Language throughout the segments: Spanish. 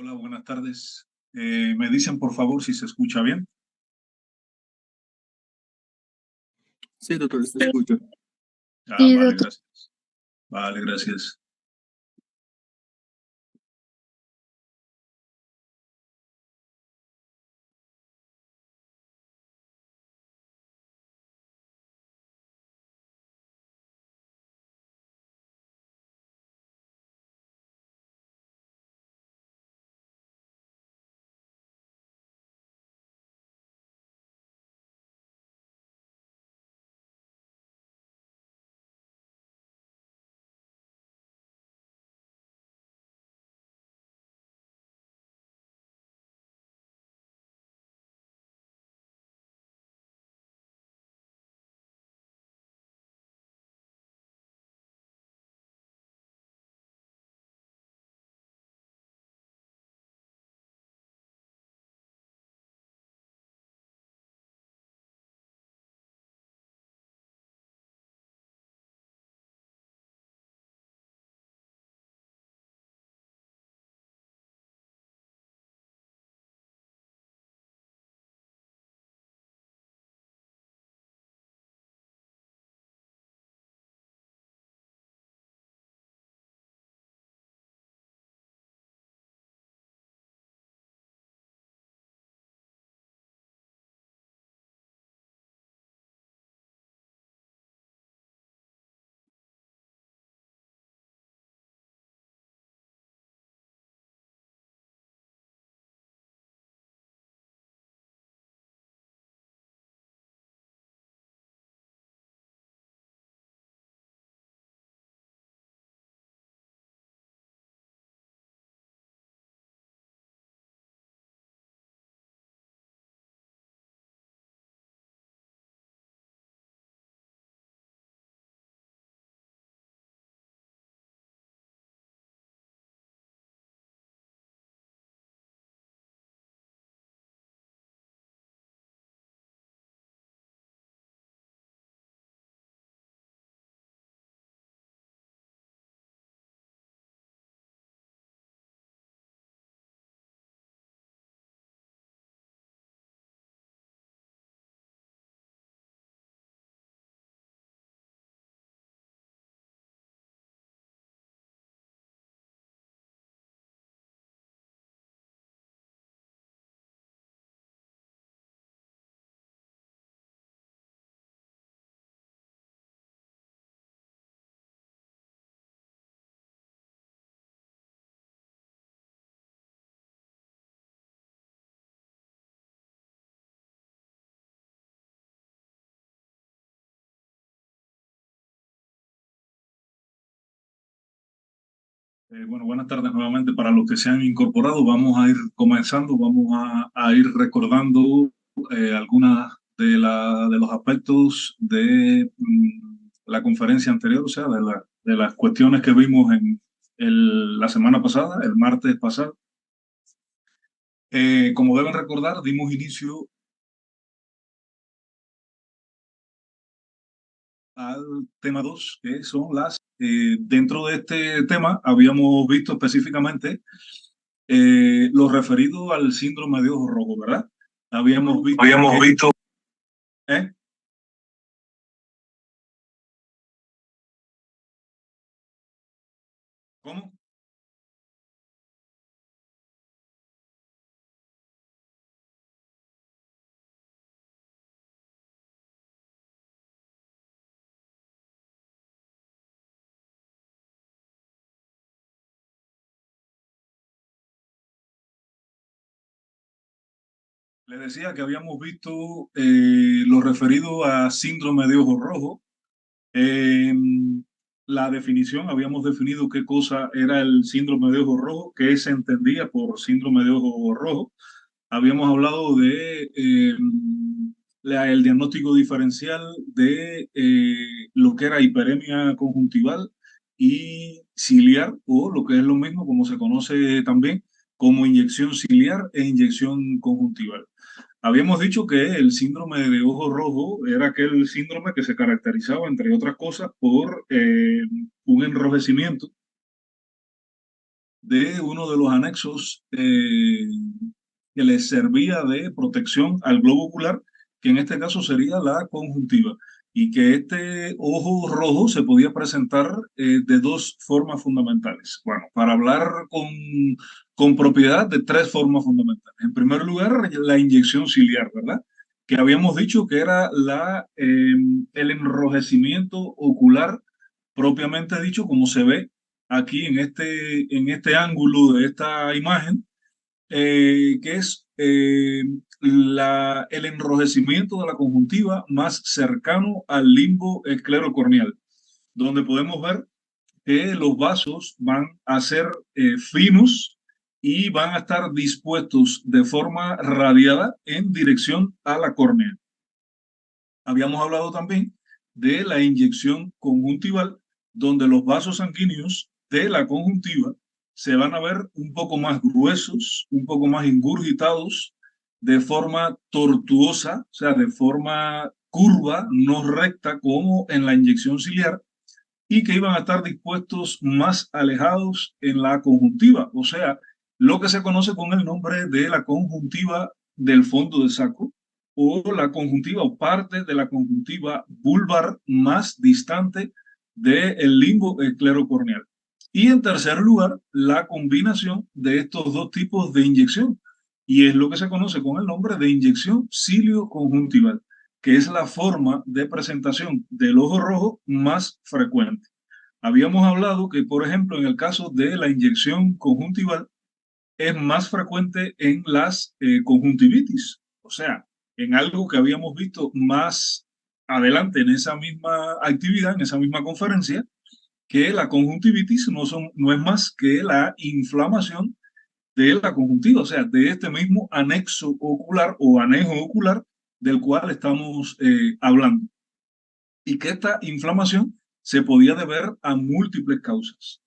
Hola, buenas tardes. Me dicen por favor si se escucha bien. Sí, doctor, se escucha. Ah, Sí, vale, doctor. gracias. Vale, gracias. Bueno, buenas tardes nuevamente para los que se han incorporado. Vamos a ir comenzando, vamos a ir recordando algunas de los aspectos de la conferencia anterior, o sea, de las cuestiones que vimos en la semana pasada, el martes pasado. Como deben recordar, dimos inicio al tema 2, que son dentro de este tema habíamos visto específicamente lo referido al síndrome de ojo rojo, ¿verdad? Habíamos visto... ¿Eh? ¿Cómo? Les decía que habíamos visto lo referido a síndrome de ojo rojo. Eh, la definición, habíamos definido qué cosa era el síndrome de ojo rojo, qué se entendía por síndrome de ojo rojo. Habíamos hablado de el diagnóstico diferencial de lo que era hiperemia conjuntival y ciliar, o lo que es lo mismo, como se conoce también como inyección ciliar e inyección conjuntival. Habíamos dicho que el síndrome de ojo rojo era aquel síndrome que se caracterizaba, entre otras cosas, por un enrojecimiento de uno de los anexos que les servía de protección al globo ocular, que en este caso sería la conjuntiva, y que este ojo rojo se podía presentar de dos formas fundamentales. Bueno, para hablar con propiedad, de tres formas fundamentales. En primer lugar, la inyección ciliar, ¿verdad? Que habíamos dicho que era el enrojecimiento ocular propiamente dicho, como se ve aquí en este ángulo de esta imagen, que es el enrojecimiento de la conjuntiva más cercano al limbo esclerocorneal, donde podemos ver que los vasos van a ser finos y van a estar dispuestos de forma radiada en dirección a la córnea. Habíamos hablado también de la inyección conjuntival, donde los vasos sanguíneos de la conjuntiva se van a ver un poco más gruesos, un poco más ingurgitados, de forma tortuosa, o sea, de forma curva, no recta como en la inyección ciliar, y que iban a estar dispuestos más alejados en la conjuntiva, o sea, lo que se conoce con el nombre de la conjuntiva del fondo de saco o la conjuntiva o parte de la conjuntiva vulvar más distante del limbo esclerocorneal. Y en tercer lugar, la combinación de estos dos tipos de inyección, y es lo que se conoce con el nombre de inyección cilio-conjuntival, que es la forma de presentación del ojo rojo más frecuente. Habíamos hablado que, por ejemplo, en el caso de la inyección conjuntival, es más frecuente en las conjuntivitis, o sea, en algo que habíamos visto más adelante en esa misma actividad, en esa misma conferencia, que la conjuntivitis no es más que la inflamación de la conjuntiva, o sea, de este mismo anexo ocular o anejo ocular del cual estamos hablando. Y que esta inflamación se podía deber a múltiples causas.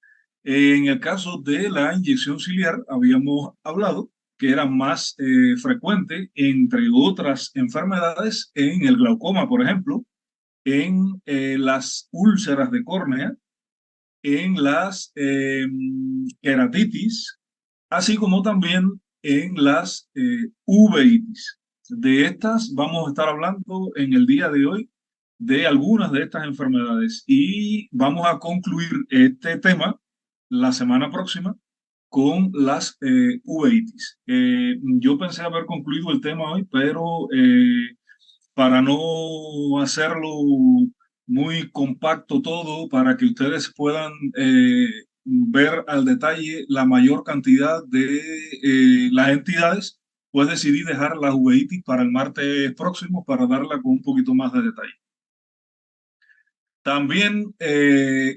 En el caso de la inyección ciliar, habíamos hablado que era más frecuente, entre otras enfermedades, en el glaucoma, por ejemplo, en las úlceras de córnea, en las queratitis, así como también en las uveitis. De estas vamos a estar hablando en el día de hoy de algunas de estas enfermedades y vamos a concluir este tema la semana próxima con las uveitis. Yo pensé haber concluido el tema hoy, pero para no hacerlo muy compacto todo, para que ustedes puedan ver al detalle la mayor cantidad de las entidades, pues decidí dejar la uveitis para el martes próximo para darla con un poquito más de detalle. También,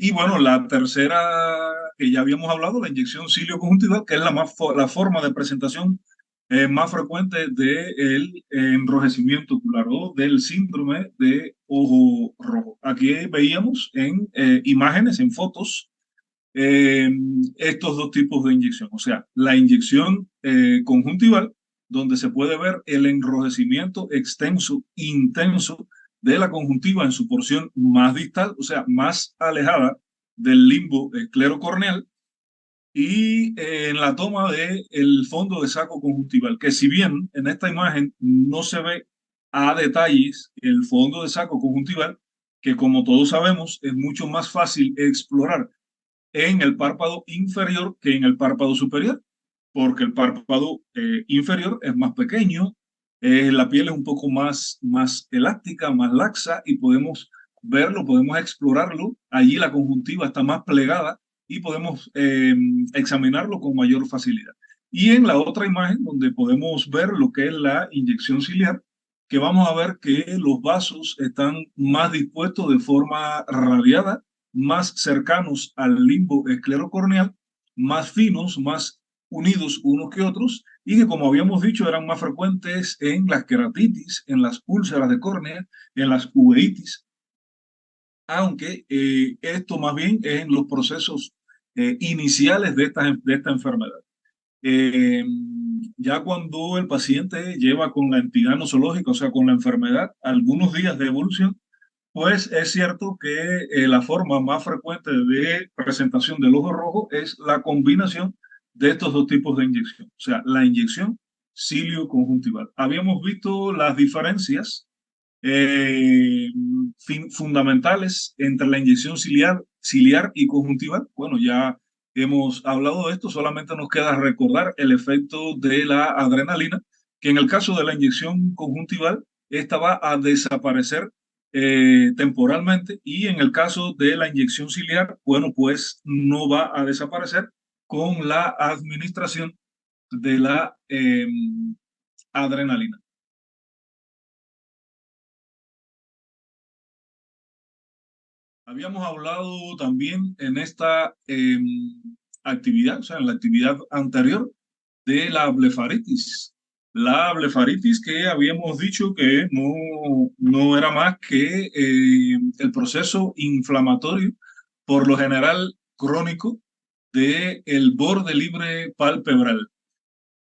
y bueno, la tercera que ya habíamos hablado, la inyección cilio-conjuntival, que es la forma de presentación más frecuente del enrojecimiento ocular o del síndrome de ojo rojo. Aquí veíamos en imágenes, en fotos, estos dos tipos de inyección, o sea, la inyección conjuntival, donde se puede ver el enrojecimiento extenso, intenso de la conjuntiva en su porción más distal, o sea, más alejada del limbo esclerocorneal, y en la toma del fondo de saco conjuntival, que si bien en esta imagen no se ve a detalles el fondo de saco conjuntival, que como todos sabemos es mucho más fácil explorar en el párpado inferior que en el párpado superior, porque el párpado inferior es más pequeño, la piel es un poco más elástica, más laxa y podemos verlo, podemos explorarlo. Allí la conjuntiva está más plegada y podemos examinarlo con mayor facilidad. Y en la otra imagen, donde podemos ver lo que es la inyección ciliar, que vamos a ver que los vasos están más dispuestos de forma radiada, más cercanos al limbo esclerocorneal, más finos, más unidos unos que otros, y que como habíamos dicho eran más frecuentes en las queratitis, en las úlceras de córnea, en las uveitis, aunque esto más bien es en los procesos iniciales de esta enfermedad. Eh, ya cuando el paciente lleva con la entidad nosológica, o sea, con la enfermedad, algunos días de evolución, pues es cierto que la forma más frecuente de presentación del ojo rojo es la combinación de estos dos tipos de inyección, o sea, la inyección cilio-conjuntival. Habíamos visto las diferencias eh, fundamentales entre la inyección ciliar y conjuntival. Bueno, ya hemos hablado de esto, solamente nos queda recordar el efecto de la adrenalina, que en el caso de la inyección conjuntival, esta va a desaparecer temporalmente, y en el caso de la inyección ciliar, bueno, pues no va a desaparecer con la administración de la adrenalina. Habíamos hablado también en esta actividad, o sea, en la actividad anterior, de la blefaritis. La blefaritis, que habíamos dicho que no era más que el proceso inflamatorio, por lo general crónico, del borde libre palpebral,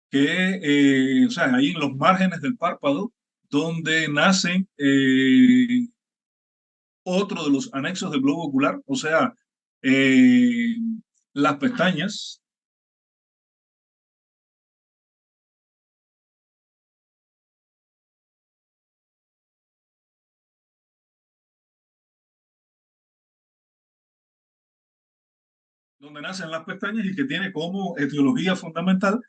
que, o sea, ahí en los márgenes del párpado, donde nacen otro de los anexos del globo ocular, o sea, eh, las pestañas, donde nacen las pestañas, y que tiene como etiología fundamental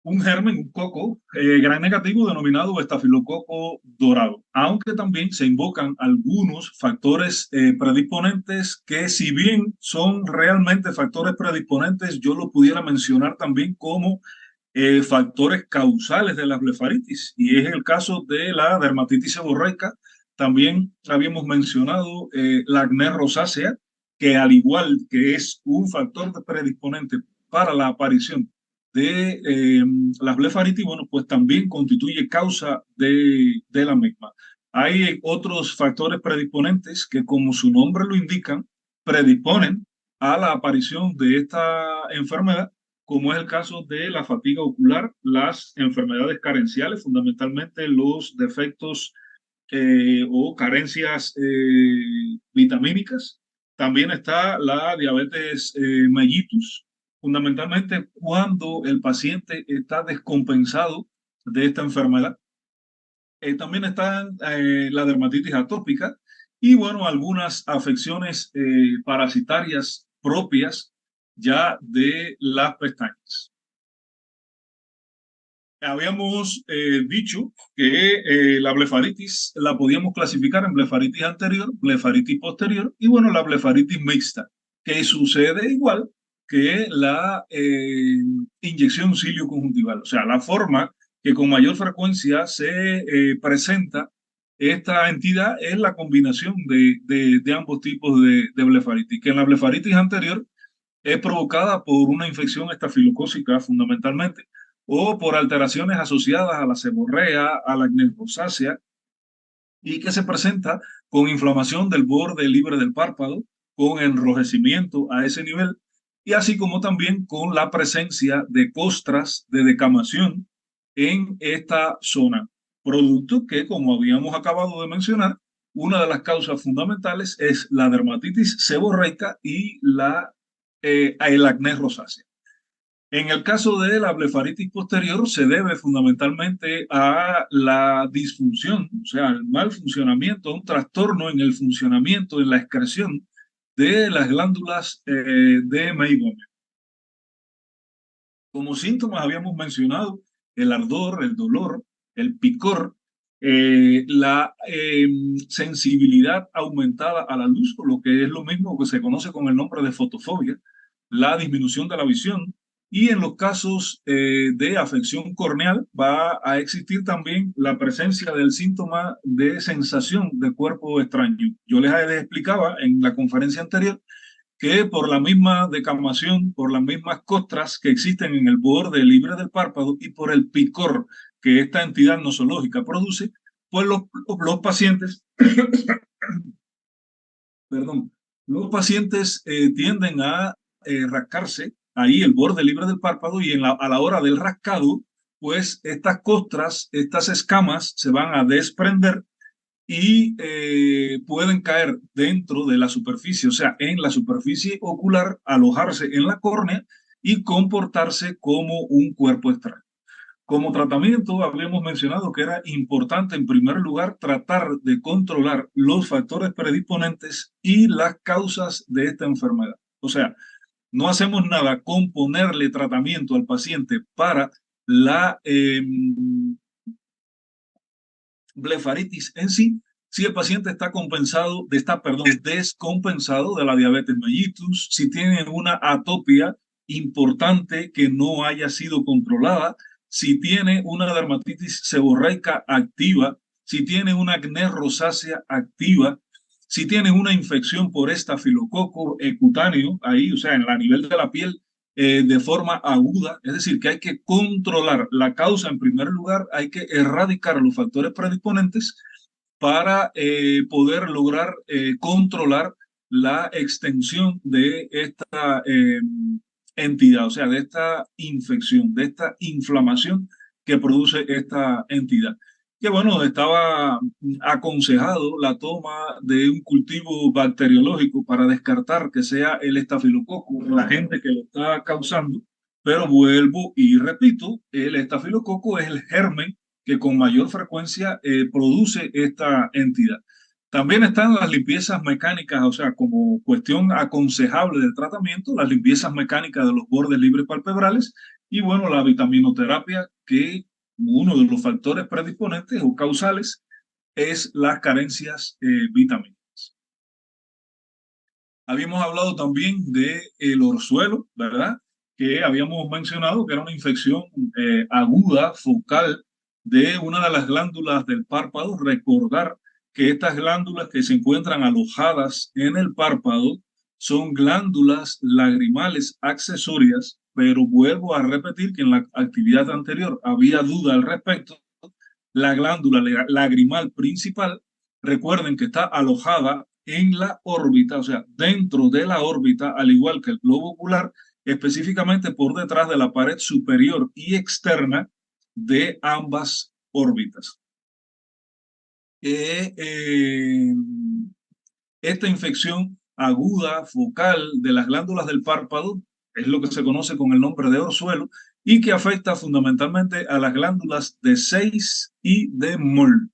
un germen, un coco gran negativo denominado estafilococo dorado, aunque también se invocan algunos factores predisponentes que, si bien son realmente factores predisponentes, yo lo pudiera mencionar también como factores causales de la blefaritis, y es el caso de la dermatitis seborreica. También habíamos mencionado la acné rosácea, que al igual que es un factor predisponente para la aparición de la blefaritis, bueno, pues también constituye causa de la misma. Hay otros factores predisponentes que, como su nombre lo indican, predisponen a la aparición de esta enfermedad, como es el caso de la fatiga ocular, las enfermedades carenciales, fundamentalmente los defectos o carencias vitamínicas. También está la diabetes mellitus, fundamentalmente cuando el paciente está descompensado de esta enfermedad. También está la dermatitis atópica y, bueno, algunas afecciones parasitarias propias ya de las pestañas. Habíamos dicho que la blefaritis la podíamos clasificar en blefaritis anterior, blefaritis posterior y, bueno, la blefaritis mixta, que sucede igual que la inyección cilio-conjuntival. O sea, la forma que con mayor frecuencia se presenta esta entidad es la combinación de ambos tipos de blefaritis, que en la blefaritis anterior es provocada por una infección estafilocócica fundamentalmente, o por alteraciones asociadas a la seborrea, a la acné rosácea, y que se presenta con inflamación del borde libre del párpado, con enrojecimiento a ese nivel, y así como también con la presencia de costras de decamación en esta zona. Producto que, como habíamos acabado de mencionar, una de las causas fundamentales es la dermatitis seborreica y el acné rosácea. En el caso de la blefaritis posterior, se debe fundamentalmente a la disfunción, o sea, al mal funcionamiento, un trastorno en el funcionamiento, en la excreción de las glándulas de Meibomian. Como síntomas habíamos mencionado el ardor, el dolor, el picor, la sensibilidad aumentada a la luz, lo que es lo mismo que se conoce con el nombre de fotofobia, la disminución de la visión, y en los casos de afección corneal va a existir también la presencia del síntoma de sensación de cuerpo extraño. Yo les explicaba en la conferencia anterior que por la misma decamación, por las mismas costras que existen en el borde libre del párpado y por el picor que esta entidad nosológica produce, pues los pacientes, perdón, los pacientes tienden a rascarse ahí el borde libre del párpado, y a la hora del rascado, pues estas costras, estas escamas se van a desprender y pueden caer dentro de la superficie, o sea, en la superficie ocular, alojarse en la córnea y comportarse como un cuerpo extraño. Como tratamiento, habíamos mencionado que era importante, en primer lugar, tratar de controlar los factores predisponentes y las causas de esta enfermedad. O sea, no hacemos nada con ponerle tratamiento al paciente para la blefaritis en sí, si el paciente está descompensado de la diabetes mellitus, si tiene una atopia importante que no haya sido controlada, si tiene una dermatitis seborreica activa, si tiene una acné rosácea activa, si tiene una infección por estafilococo cutáneo, ahí, o sea, en la nivel de la piel, de forma aguda, es decir, que hay que controlar la causa en primer lugar, hay que erradicar los factores predisponentes para poder lograr controlar la extensión de esta entidad, o sea, de esta infección, de esta inflamación que produce esta entidad. Que bueno, estaba aconsejado la toma de un cultivo bacteriológico para descartar que sea el estafilococo, la gente que lo está causando, pero vuelvo y repito, el estafilococo es el germen que con mayor frecuencia produce esta entidad. También están las limpiezas mecánicas, o sea, como cuestión aconsejable del tratamiento, las limpiezas mecánicas de los bordes libres palpebrales y, bueno, la vitaminoterapia, que uno de los factores predisponentes o causales es las carencias vitamínicas. Habíamos hablado también del orzuelo, ¿verdad? Que habíamos mencionado que era una infección aguda, focal, de una de las glándulas del párpado. Recordar que estas glándulas que se encuentran alojadas en el párpado son glándulas lagrimales accesorias, pero vuelvo a repetir que en la actividad anterior había duda al respecto. La glándula lagrimal principal, recuerden que está alojada en la órbita, o sea, dentro de la órbita, al igual que el globo ocular, específicamente por detrás de la pared superior y externa de ambas órbitas. Esta infección aguda focal de las glándulas del párpado es lo que se conoce con el nombre de orzuelo y que afecta fundamentalmente a las glándulas de Seyss y de Moll.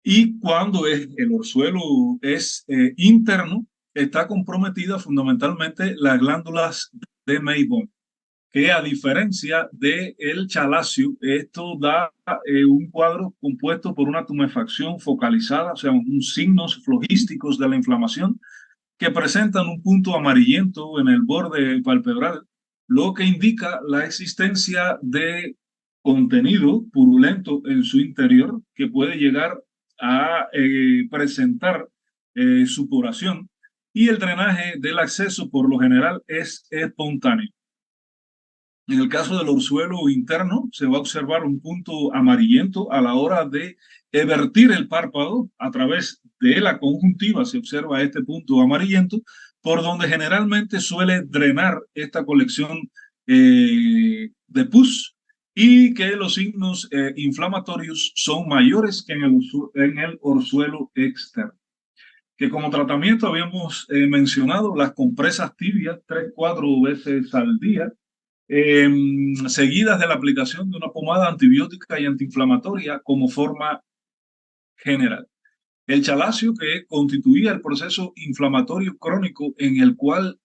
Y cuando el orzuelo es interno, está comprometida fundamentalmente las glándulas de Meibomian, que a diferencia del chalacio, esto da un cuadro compuesto por una tumefacción focalizada, o sea, unos signos flogísticos de la inflamación que presentan un punto amarillento en el borde palpebral, lo que indica la existencia de contenido purulento en su interior que puede llegar a presentar supuración, y el drenaje del acceso por lo general es espontáneo. En el caso del orzuelo interno, se va a observar un punto amarillento a la hora de vertir el párpado. A través de la conjuntiva se observa este punto amarillento, por donde generalmente suele drenar esta colección de pus, y que los signos inflamatorios son mayores que en el orzuelo externo. Que como tratamiento habíamos mencionado las compresas tibias 3-4 veces al día, seguidas de la aplicación de una pomada antibiótica y antiinflamatoria como forma general. El chalacio, que constituía el proceso inflamatorio crónico en el cual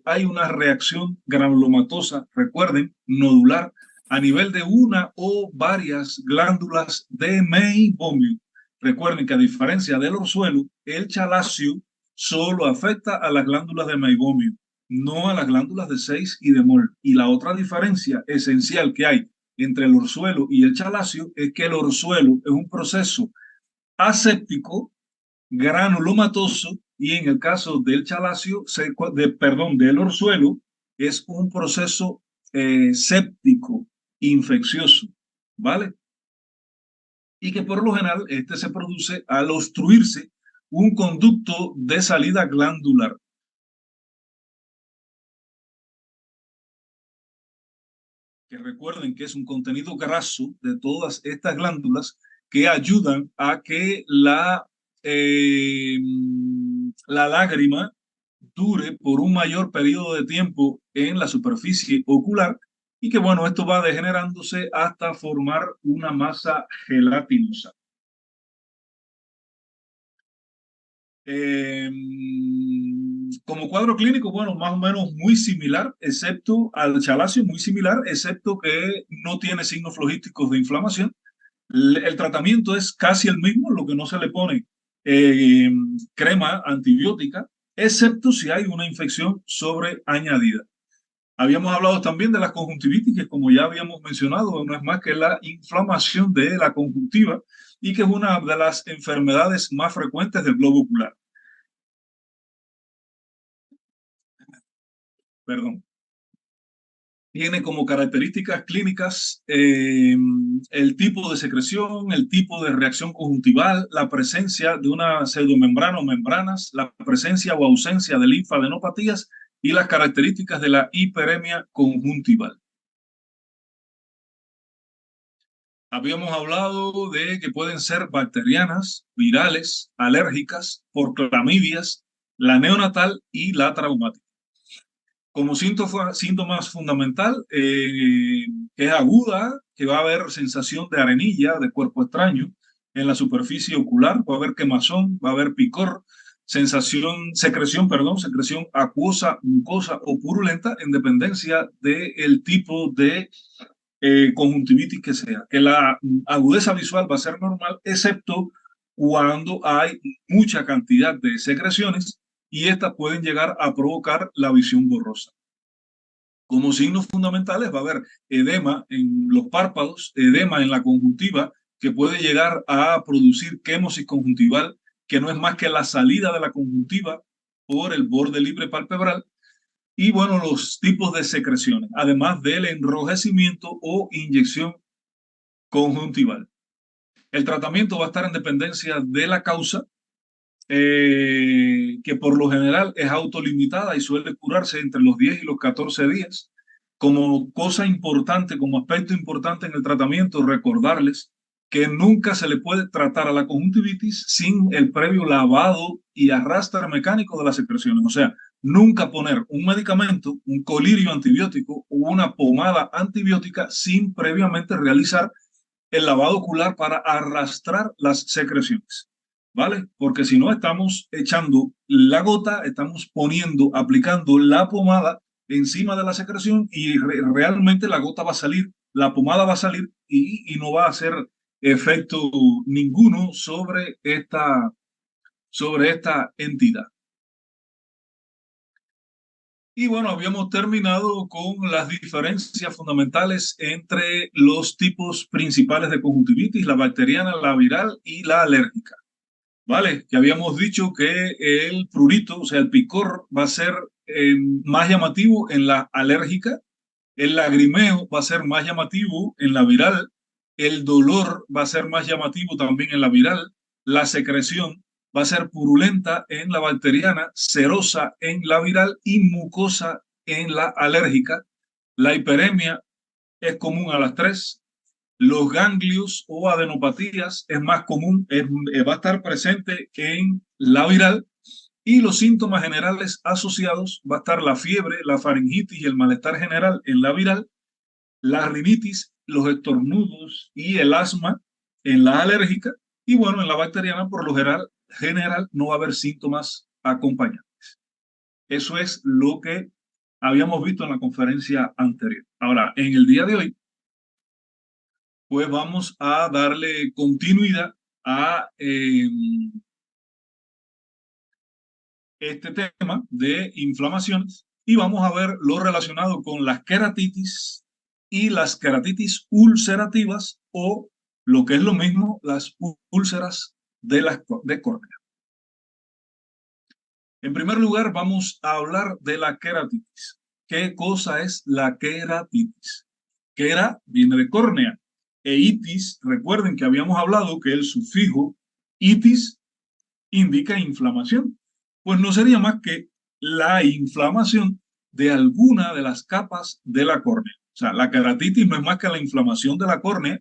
hay una reacción granulomatosa, recuerden, nodular, a nivel de una o varias glándulas de Meibomian. Recuerden que a diferencia del orzuelo, el chalacio solo afecta a las glándulas de Meibomian, no a las glándulas de Seyss y de Moll. Y la otra diferencia esencial que hay entre el orzuelo y el chalacio es que el orzuelo es un proceso aséptico, granulomatoso, y en el caso del chalacio, del orzuelo, es un proceso séptico, infeccioso, ¿vale? Y que por lo general este se produce al obstruirse un conducto de salida glandular. Que recuerden que es un contenido graso de todas estas glándulas que ayudan a que la lágrima dure por un mayor periodo de tiempo en la superficie ocular y que, bueno, esto va degenerándose hasta formar una masa gelatinosa. Como cuadro clínico, bueno, más o menos muy similar, excepto al chalacio, muy similar, excepto que no tiene signos flogísticos de inflamación. El tratamiento es casi el mismo, lo que no se le pone eh, crema antibiótica, excepto si hay una infección sobreañadida. Habíamos hablado también de la conjuntivitis, que como ya habíamos mencionado, no es más que la inflamación de la conjuntiva y que es una de las enfermedades más frecuentes del globo ocular. Perdón. Tiene como características clínicas el tipo de secreción, el tipo de reacción conjuntival, la presencia de una pseudomembrana o membranas, la presencia o ausencia de linfadenopatías y las características de la hiperemia conjuntival. Habíamos hablado de que pueden ser bacterianas, virales, alérgicas, por clamidias, la neonatal y la traumática. Como síntomas fundamental, que es aguda, que va a haber sensación de arenilla, de cuerpo extraño en la superficie ocular, va a haber quemazón, va a haber picor, secreción acuosa, mucosa o purulenta en dependencia del tipo de conjuntivitis que sea. Que la agudeza visual va a ser normal, excepto cuando hay mucha cantidad de secreciones y estas pueden llegar a provocar la visión borrosa. Como signos fundamentales va a haber edema en los párpados, edema en la conjuntiva, que puede llegar a producir quémosis conjuntival, que no es más que la salida de la conjuntiva por el borde libre palpebral, y bueno, los tipos de secreciones, además del enrojecimiento o inyección conjuntival. El tratamiento va a estar en dependencia de la causa, que por lo general es autolimitada y suele curarse entre los 10 y los 14 días. Como cosa importante, como aspecto importante en el tratamiento, recordarles que nunca se le puede tratar a la conjuntivitis sin el previo lavado y arrastre mecánico de las secreciones. O sea, nunca poner un medicamento, un colirio antibiótico o una pomada antibiótica sin previamente realizar el lavado ocular para arrastrar las secreciones. ¿Vale? Porque si no estamos echando la gota, estamos aplicando la pomada encima de la secreción y realmente la gota va a salir, la pomada va a salir y no va a hacer efecto ninguno sobre esta entidad. Y bueno, habíamos terminado con las diferencias fundamentales entre los tipos principales de conjuntivitis, la bacteriana, la viral y la alérgica. Vale, que habíamos dicho que el prurito, o sea, el picor, va a ser más llamativo en la alérgica, el lagrimeo va a ser más llamativo en la viral, el dolor va a ser más llamativo también en la viral, la secreción va a ser purulenta en la bacteriana, serosa en la viral y mucosa en la alérgica. La hiperemia es común a las tres. Los ganglios o adenopatías es más común, va a estar presente en la viral y los síntomas generales asociados va a estar la fiebre, la faringitis y el malestar general en la viral, la rinitis, los estornudos y el asma en la alérgica y bueno, en la bacteriana por lo general no va a haber síntomas acompañantes. Eso es lo que habíamos visto en la conferencia anterior. Ahora, en el día de hoy, pues vamos a darle continuidad a este tema de inflamaciones y vamos a ver lo relacionado con las queratitis y las queratitis ulcerativas o lo que es lo mismo, las úlceras de córnea. En primer lugar, vamos a hablar de la queratitis. ¿Qué cosa es la queratitis? Quera viene de córnea e itis, recuerden que habíamos hablado que el sufijo itis indica inflamación. Pues no sería más que la inflamación de alguna de las capas de la córnea. O sea, la queratitis no es más que la inflamación de la córnea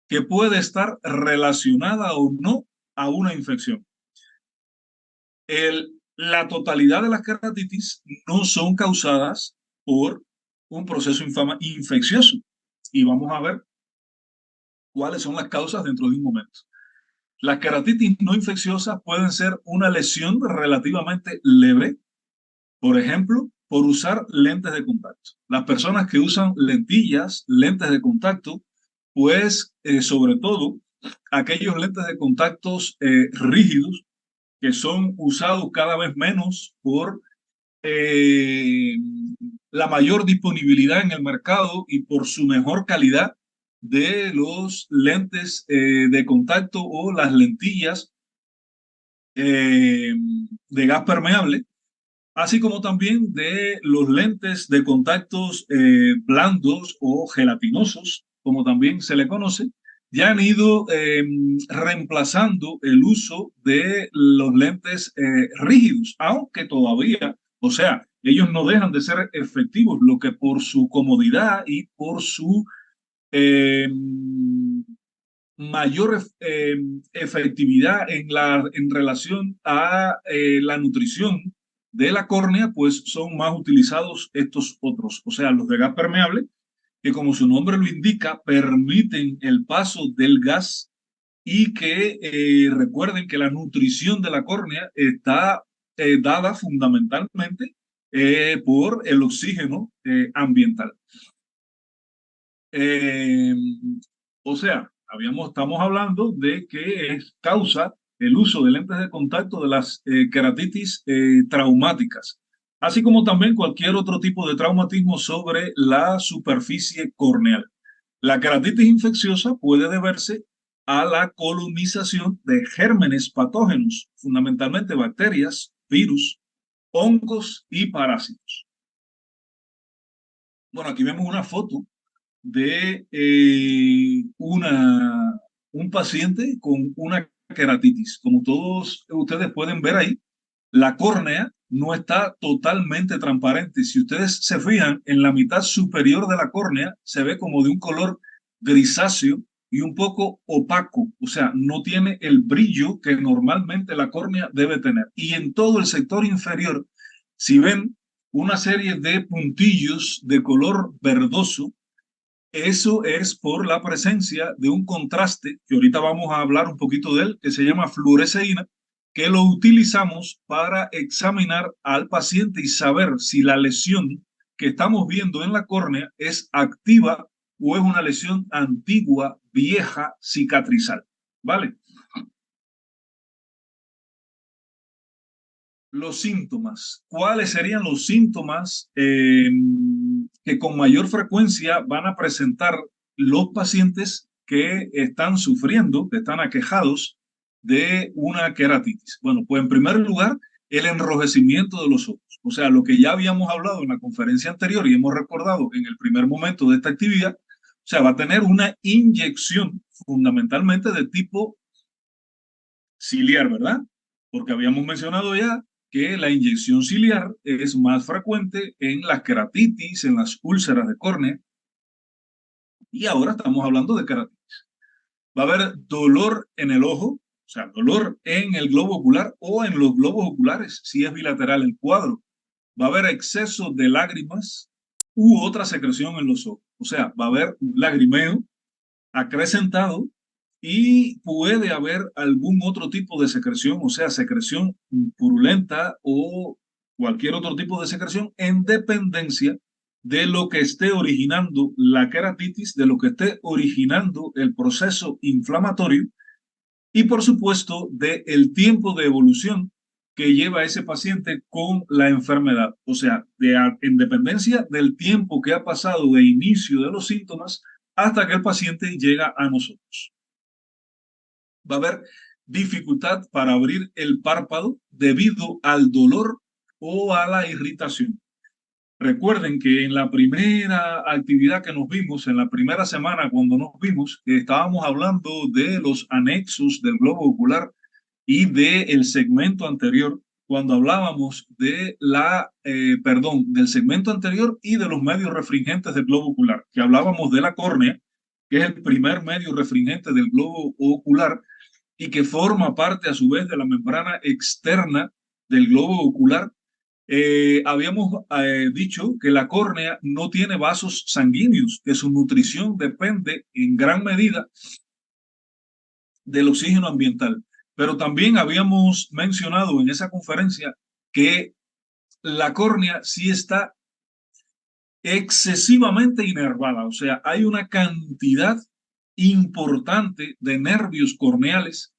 que puede estar relacionada o no a una infección. La totalidad de las keratitis no son causadas por un proceso infeccioso. Y vamos a ver cuáles son las causas dentro de un momento. Las keratitis no infecciosas pueden ser una lesión relativamente leve, por ejemplo, por usar lentes de contacto. Las personas que usan lentillas, lentes de contacto, pues sobre todo aquellos lentes de contactos rígidos que son usados cada vez menos por eh, la mayor disponibilidad en el mercado y por su mejor calidad de los lentes de contacto o las lentillas eh, de gas permeable, así como también de los lentes de contactos blandos o gelatinosos, como también se le conoce, ya han ido reemplazando el uso de los lentes rígidos, aunque todavía, o sea, ellos no dejan de ser efectivos, lo que por su comodidad y por su eh, mayor efectividad en relación a la nutrición de la córnea, pues son más utilizados estos otros, o sea, los de gas permeable, que como su nombre lo indica, permiten el paso del gas y que recuerden que la nutrición de la córnea está dada fundamentalmente por el oxígeno ambiental. Eh, o sea, estamos hablando de que es causa el uso de lentes de contacto de las keratitis traumáticas, así como también cualquier otro tipo de traumatismo sobre la superficie corneal. La keratitis infecciosa puede deberse a la colonización de gérmenes patógenos, fundamentalmente bacterias, virus, hongos y parásitos. Bueno, aquí vemos una foto de un paciente con una keratitis. Como todos ustedes pueden ver ahí, la córnea no está totalmente transparente. Si ustedes se fijan, en la mitad superior de la córnea se ve como de un color grisáceo y un poco opaco, o sea, no tiene el brillo que normalmente la córnea debe tener. Y en todo el sector inferior, si ven una serie de puntillos de color verdoso, eso es por la presencia de un contraste, que ahorita vamos a hablar un poquito de él, que se llama fluoresceína, que lo utilizamos para examinar al paciente y saber si la lesión que estamos viendo en la córnea es activa o es una lesión antigua, vieja, cicatrizal. ¿Vale? Los síntomas. ¿Cuáles serían los síntomas que con mayor frecuencia van a presentar los pacientes que están sufriendo, que están aquejados de una queratitis? Bueno, pues en primer lugar, el enrojecimiento de los ojos. O sea, lo que ya habíamos hablado en la conferencia anterior y hemos recordado en el primer momento de esta actividad, o sea, va a tener una inyección fundamentalmente de tipo ciliar, ¿verdad? Porque habíamos mencionado ya que la inyección ciliar es más frecuente en las queratitis, en las úlceras de córnea, y ahora estamos hablando de queratitis. Va a haber dolor en el ojo, o sea, dolor en el globo ocular o en los globos oculares, si es bilateral el cuadro. Va a haber exceso de lágrimas u otra secreción en los ojos, o sea, va a haber un lagrimeo acrecentado y puede haber algún otro tipo de secreción, o sea, secreción purulenta o cualquier otro tipo de secreción en dependencia de lo que esté originando la queratitis, de lo que esté originando el proceso inflamatorio y, por supuesto, del tiempo de evolución que lleva ese paciente con la enfermedad. O sea, en dependencia del tiempo que ha pasado de inicio de los síntomas hasta que el paciente llega a nosotros. Va a haber dificultad para abrir el párpado debido al dolor o a la irritación. Recuerden que en la primera actividad que nos vimos, en la primera semana cuando nos vimos, estábamos hablando de los anexos del globo ocular y del segmento anterior, cuando hablábamos de del segmento anterior y de los medios refringentes del globo ocular, que hablábamos de la córnea, que es el primer medio refringente del globo ocular y que forma parte a su vez de la membrana externa del globo ocular, habíamos dicho que la córnea no tiene vasos sanguíneos, que su nutrición depende en gran medida del oxígeno ambiental. Pero también habíamos mencionado en esa conferencia que la córnea sí está excesivamente inervada, o sea, hay una cantidad importante de nervios corneales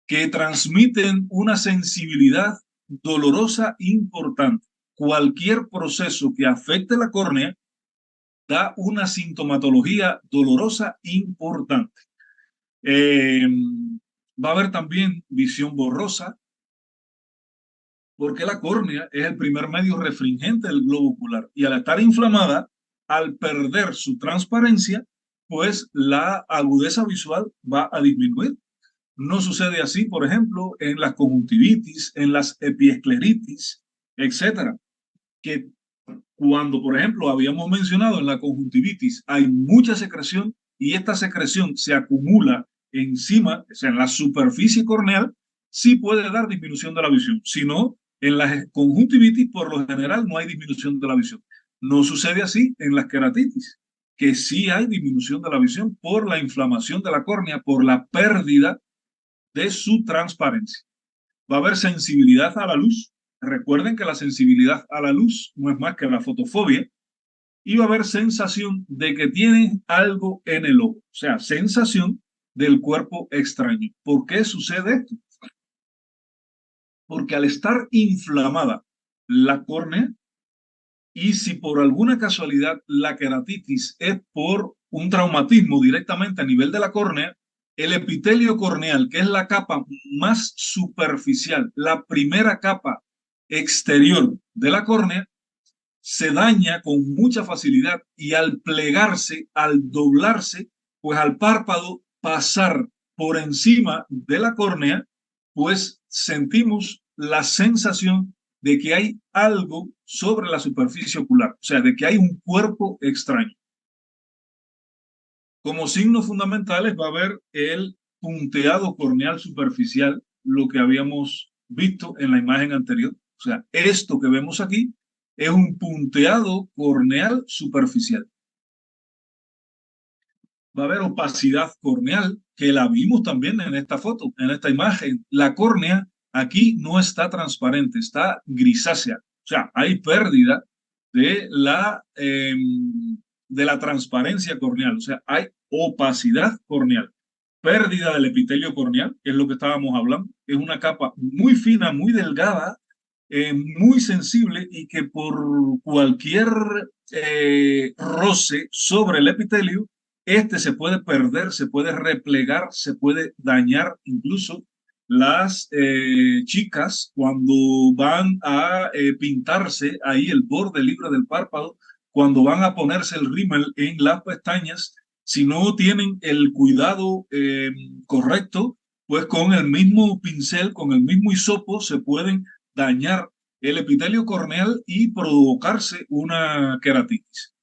que transmiten una sensibilidad dolorosa importante. Cualquier proceso que afecte la córnea da una sintomatología dolorosa importante. Va a haber también visión borrosa, porque la córnea es el primer medio refringente del globo ocular y al estar inflamada, al perder su transparencia, pues la agudeza visual va a disminuir. No sucede así, por ejemplo, en las conjuntivitis, en las epiescleritis, etcétera, que cuando, por ejemplo, habíamos mencionado en la conjuntivitis, hay mucha secreción y esta secreción se acumula encima, o sea, en la superficie corneal, sí puede dar disminución de la visión. Si no, en la conjuntivitis, por lo general, no hay disminución de la visión. No sucede así en las queratitis, que sí hay disminución de la visión por la inflamación de la córnea, por la pérdida de su transparencia. Va a haber sensibilidad a la luz. Recuerden que la sensibilidad a la luz no es más que la fotofobia. Y va a haber sensación de que tienen algo en el ojo. O sea, sensación del cuerpo extraño. ¿Por qué sucede esto? Porque al estar inflamada la córnea, y si por alguna casualidad la queratitis es por un traumatismo directamente a nivel de la córnea, el epitelio corneal, que es la capa más superficial, la primera capa exterior de la córnea, se daña con mucha facilidad y al plegarse, al doblarse, pues al párpado pasar por encima de la córnea, pues sentimos la sensación de que hay algo sobre la superficie ocular, o sea, de que hay un cuerpo extraño. Como signos fundamentales va a haber el punteado corneal superficial, lo que habíamos visto en la imagen anterior. O sea, esto que vemos aquí es un punteado corneal superficial. Va a haber opacidad corneal, que la vimos también en esta foto, en esta imagen. La córnea aquí no está transparente, está grisácea. O sea, hay pérdida de la transparencia corneal. O sea, hay opacidad corneal. Pérdida del epitelio corneal, que es lo que estábamos hablando. Es una capa muy fina, muy delgada, muy sensible y que por cualquier roce sobre el epitelio, este se puede perder, se puede replegar, se puede dañar. Incluso las chicas cuando van a pintarse ahí el borde libre del párpado, cuando van a ponerse el rímel en las pestañas, si no tienen el cuidado correcto, pues con el mismo pincel, con el mismo hisopo, se pueden dañar el epitelio corneal y provocarse una queratitis.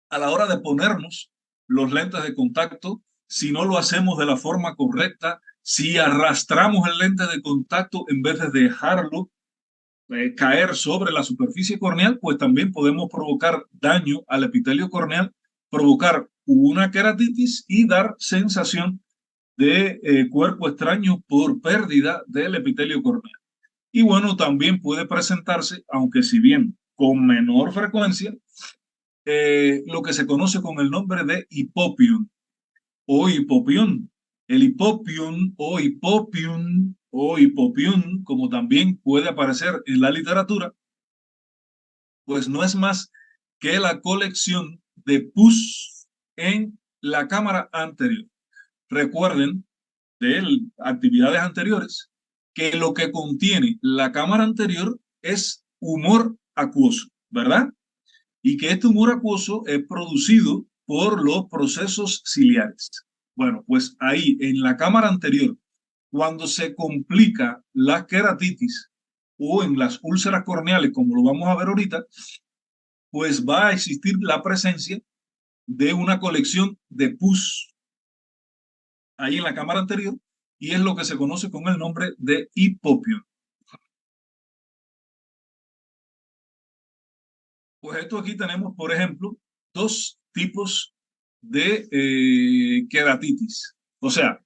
A la hora de ponernos los lentes de contacto, si no lo hacemos de la forma correcta, si arrastramos el lente de contacto en vez de dejarlo caer sobre la superficie corneal, pues también podemos provocar daño al epitelio corneal, provocar una queratitis y dar sensación de cuerpo extraño por pérdida del epitelio corneal. Y bueno, también puede presentarse, aunque si bien con menor frecuencia, lo que se conoce con el nombre de hipopión o hipopión. El hipopión o hipopión o hipopión, como también puede aparecer en la literatura, pues no es más que la colección de pus en la cámara anterior. Recuerden de actividades anteriores que lo que contiene la cámara anterior es humor acuoso, ¿verdad? Y que este humor acuoso es producido por los procesos ciliares. Bueno, pues ahí en la cámara anterior, cuando se complica la queratitis o en las úlceras corneales, como lo vamos a ver ahorita, pues va a existir la presencia de una colección de pus ahí en la cámara anterior y es lo que se conoce con el nombre de hipopión. Pues esto aquí tenemos, por ejemplo, dos tipos de queratitis. O sea,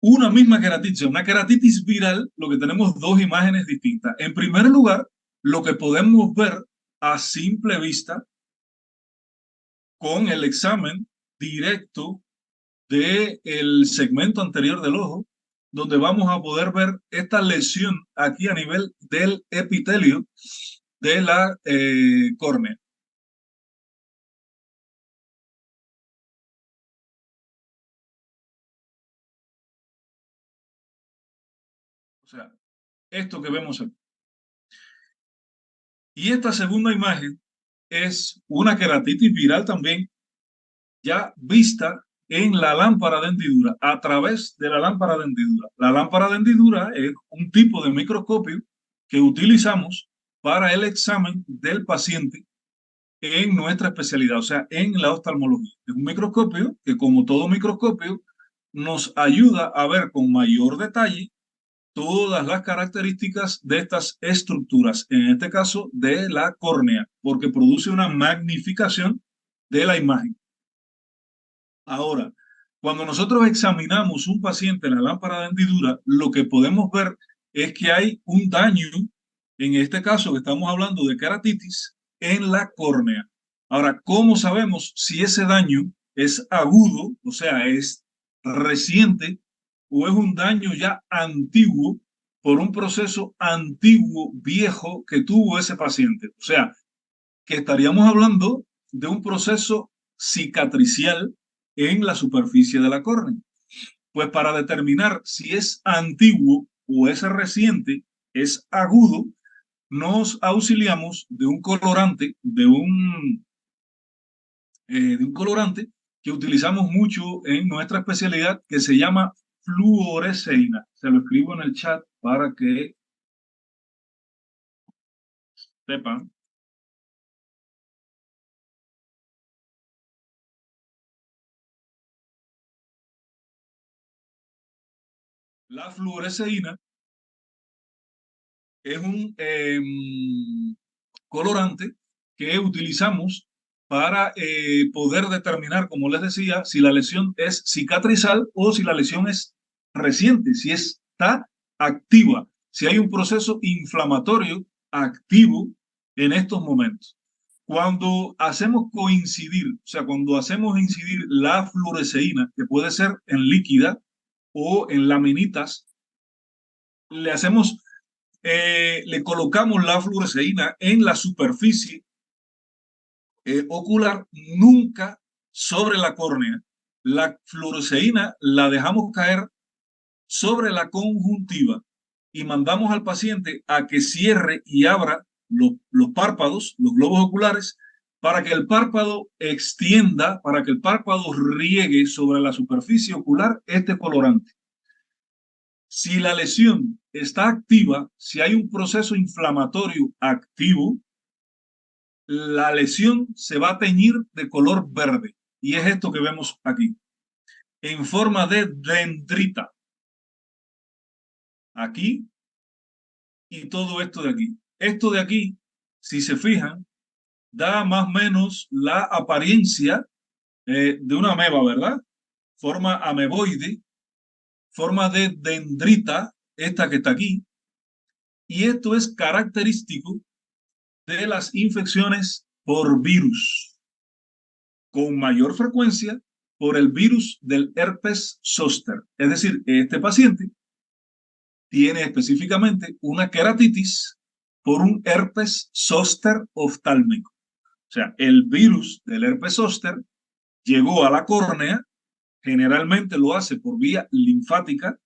una misma queratitis, una queratitis viral, lo que tenemos dos imágenes distintas. En primer lugar, lo que podemos ver a simple vista con el examen directo del segmento anterior del ojo, donde vamos a poder ver esta lesión aquí a nivel del epitelio de la córnea. O sea, esto que vemos aquí. Y esta segunda imagen es una queratitis viral también, ya vista en la lámpara de hendidura, a través de la lámpara de hendidura. La lámpara de hendidura es un tipo de microscopio que utilizamos para el examen del paciente en nuestra especialidad, o sea, en la oftalmología. Es un microscopio que, como todo microscopio, nos ayuda a ver con mayor detalle todas las características de estas estructuras, en este caso de la córnea, porque produce una magnificación de la imagen. Ahora, cuando nosotros examinamos un paciente en la lámpara de hendidura, lo que podemos ver es que hay un daño, en este caso que estamos hablando de queratitis, en la córnea. Ahora, ¿cómo sabemos si ese daño es agudo, o sea, es reciente, o es un daño ya antiguo por un proceso antiguo, viejo que tuvo ese paciente? O sea, que estaríamos hablando de un proceso cicatricial en la superficie de la córnea. Pues para determinar si es antiguo o es reciente, es agudo, nos auxiliamos de un colorante que utilizamos mucho en nuestra especialidad, que se llama fluoresceína. Se lo escribo en el chat para que sepan. La fluoresceína es un colorante que utilizamos para poder determinar, como les decía, si la lesión es cicatrizal o si la lesión es reciente, si está activa, si hay un proceso inflamatorio activo en estos momentos. Cuando hacemos coincidir, o sea, cuando hacemos incidir la fluoresceína, que puede ser en líquida o en laminitas, le hacemos le colocamos la fluoresceína en la superficie ocular, nunca sobre la córnea. La fluoresceína la dejamos caer sobre la conjuntiva y mandamos al paciente a que cierre y abra los párpados, los globos oculares, para que el párpado extienda, para que el párpado riegue sobre la superficie ocular este colorante. Si la lesión está activa, si hay un proceso inflamatorio activo, la lesión se va a teñir de color verde. Y es esto que vemos aquí, en forma de dendrita. Aquí y todo esto de aquí. Esto de aquí, si se fijan, da más o menos la apariencia de una ameba, ¿verdad? Forma ameboide, forma de dendrita, esta que está aquí. Y esto es característico de las infecciones por virus, con mayor frecuencia por el virus del herpes zóster. Es decir, este paciente tiene específicamente una queratitis por un herpes zóster oftálmico. O sea, el virus del herpes zóster llegó a la córnea, generalmente lo hace por vía linfática,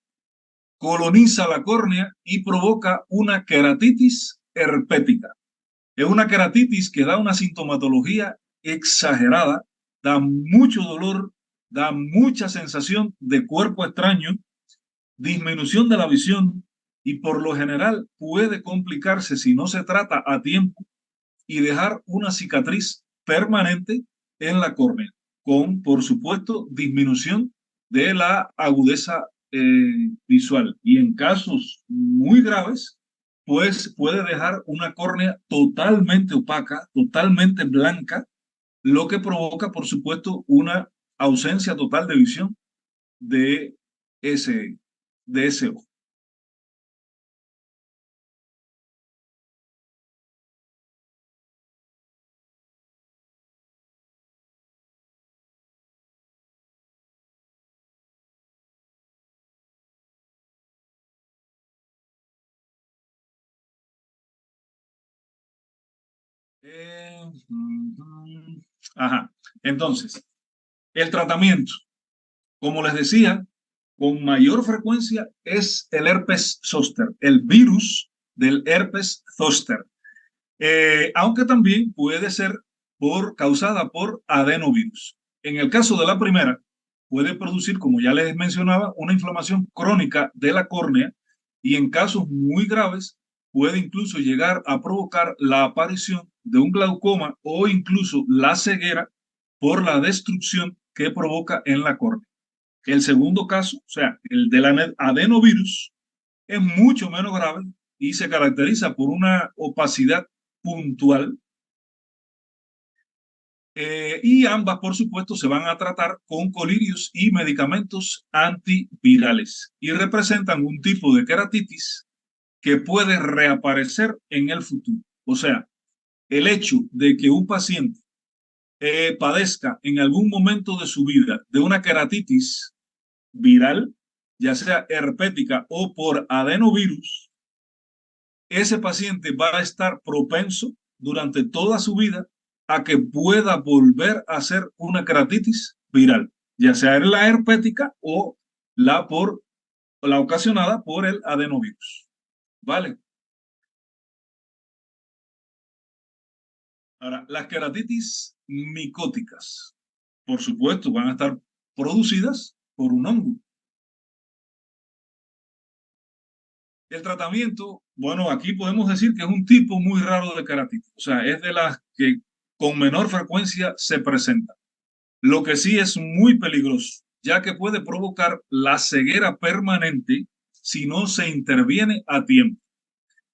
coloniza la córnea y provoca una queratitis herpética. Es una queratitis que da una sintomatología exagerada, da mucho dolor, da mucha sensación de cuerpo extraño, disminución de la visión y por lo general puede complicarse si no se trata a tiempo y dejar una cicatriz permanente en la córnea, con, por supuesto, disminución de la agudeza visual. Y en casos muy graves, pues puede dejar una córnea totalmente opaca, totalmente blanca, lo que provoca, por supuesto, una ausencia total de visión de ese, de ese ojo. Eh, Ajá. Entonces, el tratamiento, como les decía, con mayor frecuencia es el herpes zóster, el virus del herpes zóster. Aunque también puede ser causada por adenovirus. En el caso de la primera, puede producir, como ya les mencionaba, una inflamación crónica de la córnea y en casos muy graves puede incluso llegar a provocar la aparición de un glaucoma o incluso la ceguera por la destrucción que provoca en la córnea. El segundo caso, o sea, el del adenovirus, es mucho menos grave y se caracteriza por una opacidad puntual. Y ambas, por supuesto, se van a tratar con colirios y medicamentos antivirales y representan un tipo de queratitis que puede reaparecer en el futuro. O sea, el hecho de que un paciente padezca en algún momento de su vida de una queratitis viral, ya sea herpética o por adenovirus, ese paciente va a estar propenso durante toda su vida a que pueda volver a hacer una queratitis viral, ya sea la herpética o la ocasionada por el adenovirus. ¿Vale? Ahora, las queratitis micóticas, por supuesto, van a estar producidas por un hongo. El tratamiento, bueno, aquí podemos decir que es un tipo muy raro de queratitis, o sea, es de las que con menor frecuencia se presentan. Lo que sí es muy peligroso, ya que puede provocar la ceguera permanente si no se interviene a tiempo.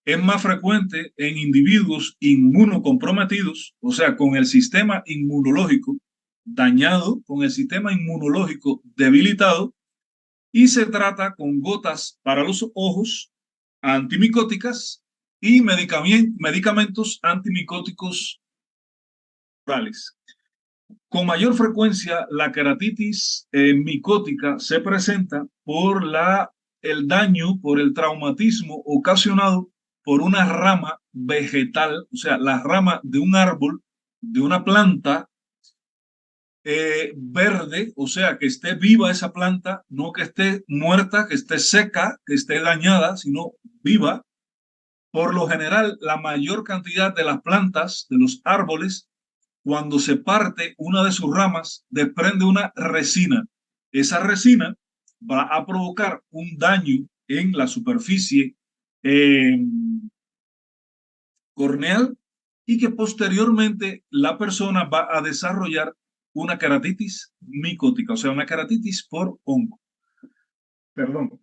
Es más frecuente en individuos inmunocomprometidos, o sea, con el sistema inmunológico dañado, con el sistema inmunológico debilitado, y se trata con gotas para los ojos antimicóticas y medicamentos antimicóticos orales. Con mayor frecuencia, la queratitis micótica se presenta por el daño, por el traumatismo ocasionado por una rama vegetal, o sea, la rama de un árbol, de una planta verde, o sea, que esté viva esa planta, no que esté muerta, que esté seca, que esté dañada, sino viva. Por lo general, la mayor cantidad de las plantas, de los árboles, cuando se parte una de sus ramas, desprende una resina. Esa resina va a provocar un daño en la superficie eh, corneal y que posteriormente la persona va a desarrollar una queratitis micótica, o sea, una queratitis por hongo. Perdón.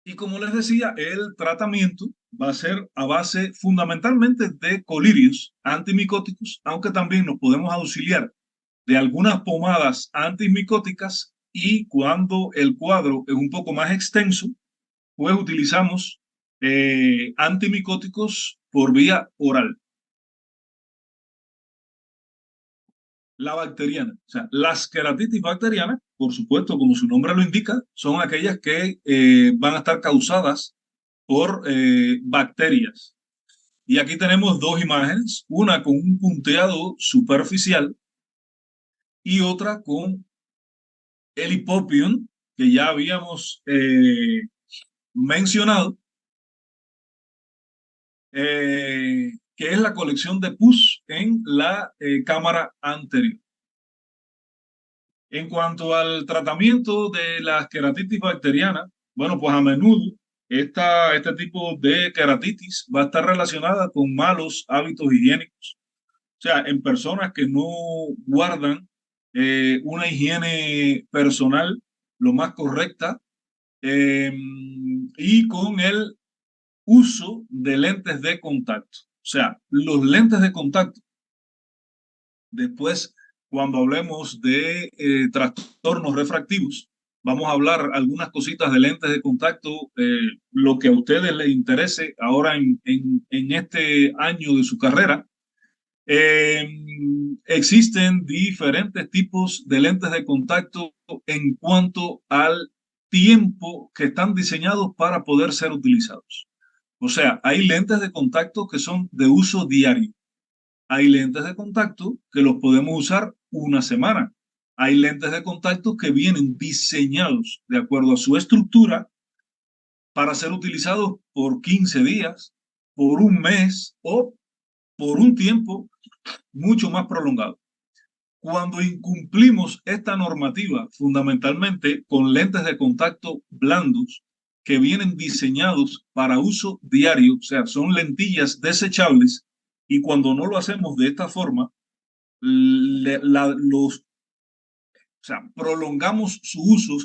Y como les decía, el tratamiento va a ser a base fundamentalmente de colirios antimicóticos, aunque también nos podemos auxiliar de algunas pomadas antimicóticas y cuando el cuadro es un poco más extenso, pues utilizamos antimicóticos por vía oral. La bacteriana, o sea, las queratitis bacterianas, por supuesto, como su nombre lo indica, son aquellas que van a estar causadas por bacterias. Y aquí tenemos dos imágenes, una con un punteado superficial y otra con el hipopion, que ya habíamos mencionado, que es la colección de pus en la cámara anterior. En cuanto al tratamiento de las queratitis bacterianas, bueno, pues a menudo este tipo de queratitis va a estar relacionada con malos hábitos higiénicos. O sea, en personas que no guardan una higiene personal lo más correcta, y con el uso de lentes de contacto. O sea, los lentes de contacto, después, cuando hablemos de trastornos refractivos, vamos a hablar algunas cositas de lentes de contacto, lo que a ustedes les interese ahora en este año de su carrera. Existen diferentes tipos de lentes de contacto en cuanto al tiempo que están diseñados para poder ser utilizados. O sea, hay lentes de contacto que son de uso diario. Hay lentes de contacto que los podemos usar una semana. Hay lentes de contacto que vienen diseñados de acuerdo a su estructura para ser utilizados por 15 días, por un mes o por un tiempo mucho más prolongado. Cuando incumplimos esta normativa, fundamentalmente con lentes de contacto blandos que vienen diseñados para uso diario, o sea, son lentillas desechables, y cuando no lo hacemos de esta forma, o sea, prolongamos su uso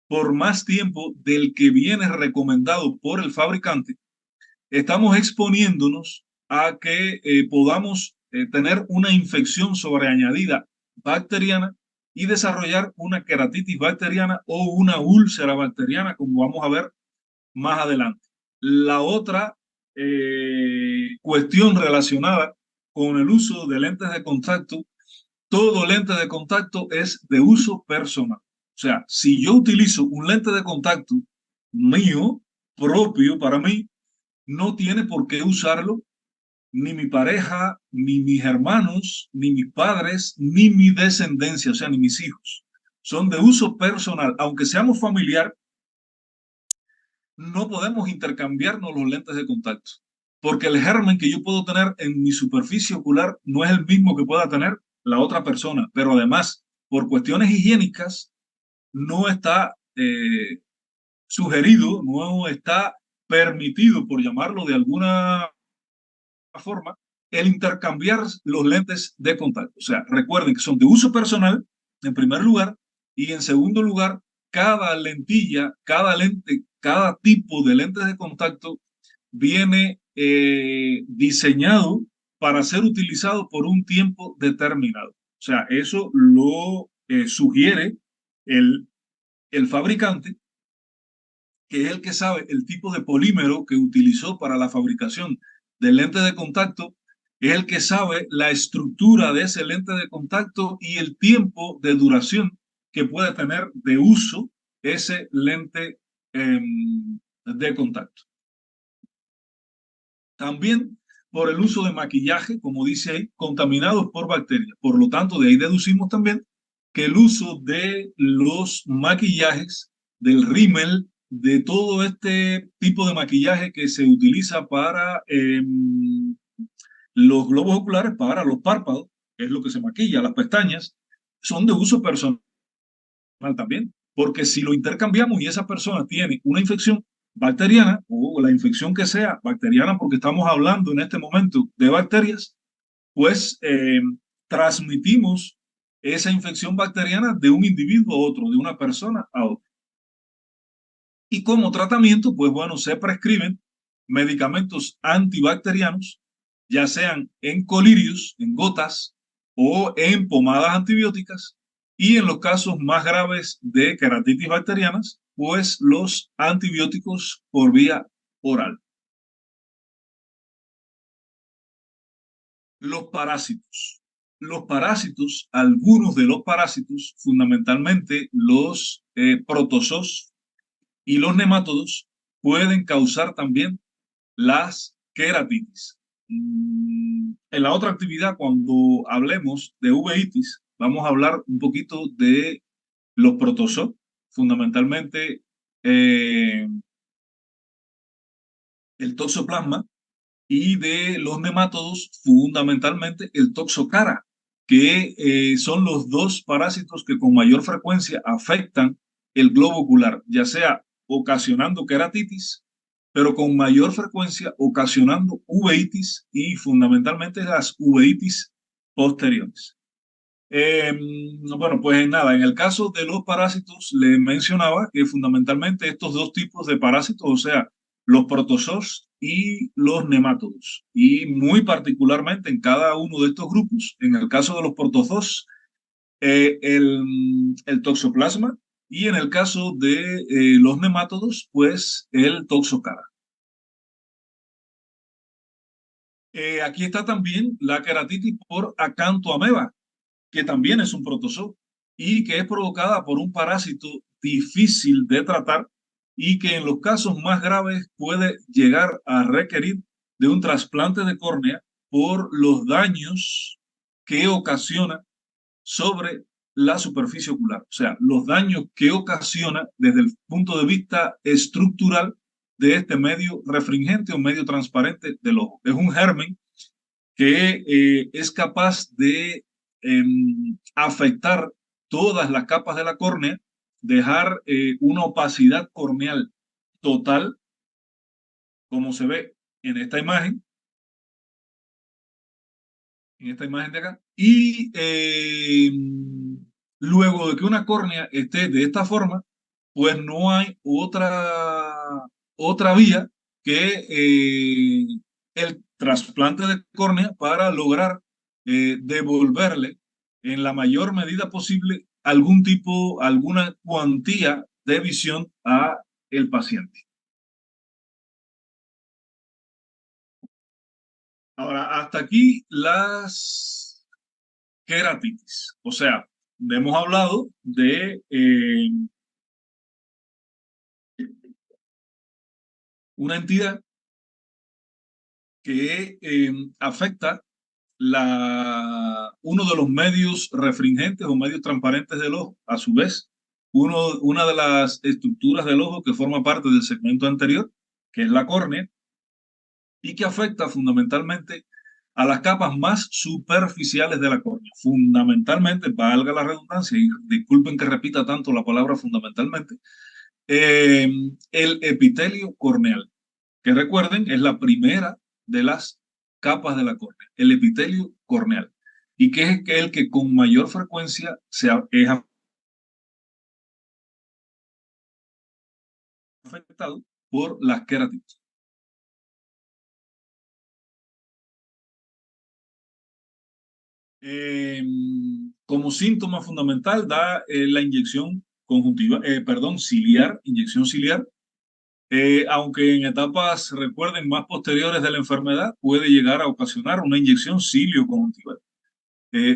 por más tiempo del que viene recomendado por el fabricante, estamos exponiéndonos a que podamos tener una infección sobreañadida bacteriana y desarrollar una queratitis bacteriana o una úlcera bacteriana, como vamos a ver más adelante. La otra cuestión relacionada con el uso de lentes de contacto, todo lente de contacto es de uso personal. O sea, si yo utilizo un lente de contacto mío, propio para mí, no tiene por qué usarlo ni mi pareja, ni mis hermanos, ni mis padres, ni mi descendencia, o sea, ni mis hijos. Son de uso personal. Aunque seamos familiar, no podemos intercambiarnos los lentes de contacto, porque el germen que yo puedo tener en mi superficie ocular no es el mismo que pueda tener la otra persona, pero además, por cuestiones higiénicas, no está sugerido, no está permitido, por llamarlo de alguna forma, el intercambiar los lentes de contacto. O sea, recuerden que son de uso personal, en primer lugar, y en segundo lugar, cada lentilla, cada lente, cada tipo de lentes de contacto viene diseñado para ser utilizado por un tiempo determinado. O sea, eso lo sugiere el, el fabricante, que es el que sabe el tipo de polímero que utilizó para la fabricación del lente de contacto, es el que sabe la estructura de ese lente de contacto y el tiempo de duración que puede tener de uso ese lente de contacto. También por el uso de maquillaje, como dice ahí, contaminados por bacterias. Por lo tanto, de ahí deducimos también que el uso de los maquillajes, del rímel, de todo este tipo de maquillaje que se utiliza para los globos oculares, para los párpados, que es lo que se maquilla, las pestañas, son de uso personal también, porque si lo intercambiamos y esa persona tiene una infección bacteriana o la infección que sea bacteriana, porque estamos hablando en este momento de bacterias, pues transmitimos esa infección bacteriana de un individuo a otro, de una persona a otra. Y como tratamiento, pues bueno, se prescriben medicamentos antibacterianos, ya sean en colirios, en gotas o en pomadas antibióticas, y en los casos más graves de queratitis bacterianas, pues los antibióticos por vía oral. Los parásitos. Los parásitos, algunos de los parásitos, fundamentalmente los protozoos y los nematodos, pueden causar también las queratitis. En la otra actividad, cuando hablemos de uveitis, vamos a hablar un poquito de los protozoos, fundamentalmente el toxoplasma, y de los nematodos, fundamentalmente el toxocara, que son los dos parásitos que con mayor frecuencia afectan el globo ocular, ya sea ocasionando queratitis, pero con mayor frecuencia ocasionando uveitis y fundamentalmente las uveitis posteriores. Bueno, pues nada, en el caso de los parásitos, le mencionaba que fundamentalmente estos dos tipos de parásitos, o sea, los protozoos y los nemátodos, y muy particularmente en cada uno de estos grupos, en el caso de los protozoos, el toxoplasma, y en el caso de los nemátodos, pues el toxocara. Aquí está también la queratitis por acantoameba, que también es un protozoo y que es provocada por un parásito difícil de tratar y que en los casos más graves puede llegar a requerir de un trasplante de córnea por los daños que ocasiona sobre la superficie ocular. O sea, los daños que ocasiona desde el punto de vista estructural de este medio refringente o medio transparente del ojo. Es un germen que es capaz de afectar todas las capas de la córnea, dejar una opacidad corneal total, como se ve en esta imagen de acá, y luego de que una córnea esté de esta forma, pues no hay otra vía que el trasplante de córnea para lograr devolverle en la mayor medida posible alguna cuantía de visión a el paciente. Ahora, hasta aquí las queratitis. O sea, hemos hablado de una entidad que afecta uno de los medios refringentes o medios transparentes del ojo. A su vez, una de las estructuras del ojo que forma parte del segmento anterior, que es la córnea, y que afecta fundamentalmente a las capas más superficiales de la córnea. Fundamentalmente, valga la redundancia, y disculpen que repita tanto la palabra fundamentalmente, el epitelio corneal, que recuerden es la primera de las capas de la córnea, el epitelio corneal, y que es el que con mayor frecuencia es afectado por las queratitis. Eh, Como síntoma fundamental da la inyección conjuntiva, perdón, ciliar, inyección ciliar, aunque en etapas, recuerden, más posteriores de la enfermedad, puede llegar a ocasionar una inyección cilio-conjuntival.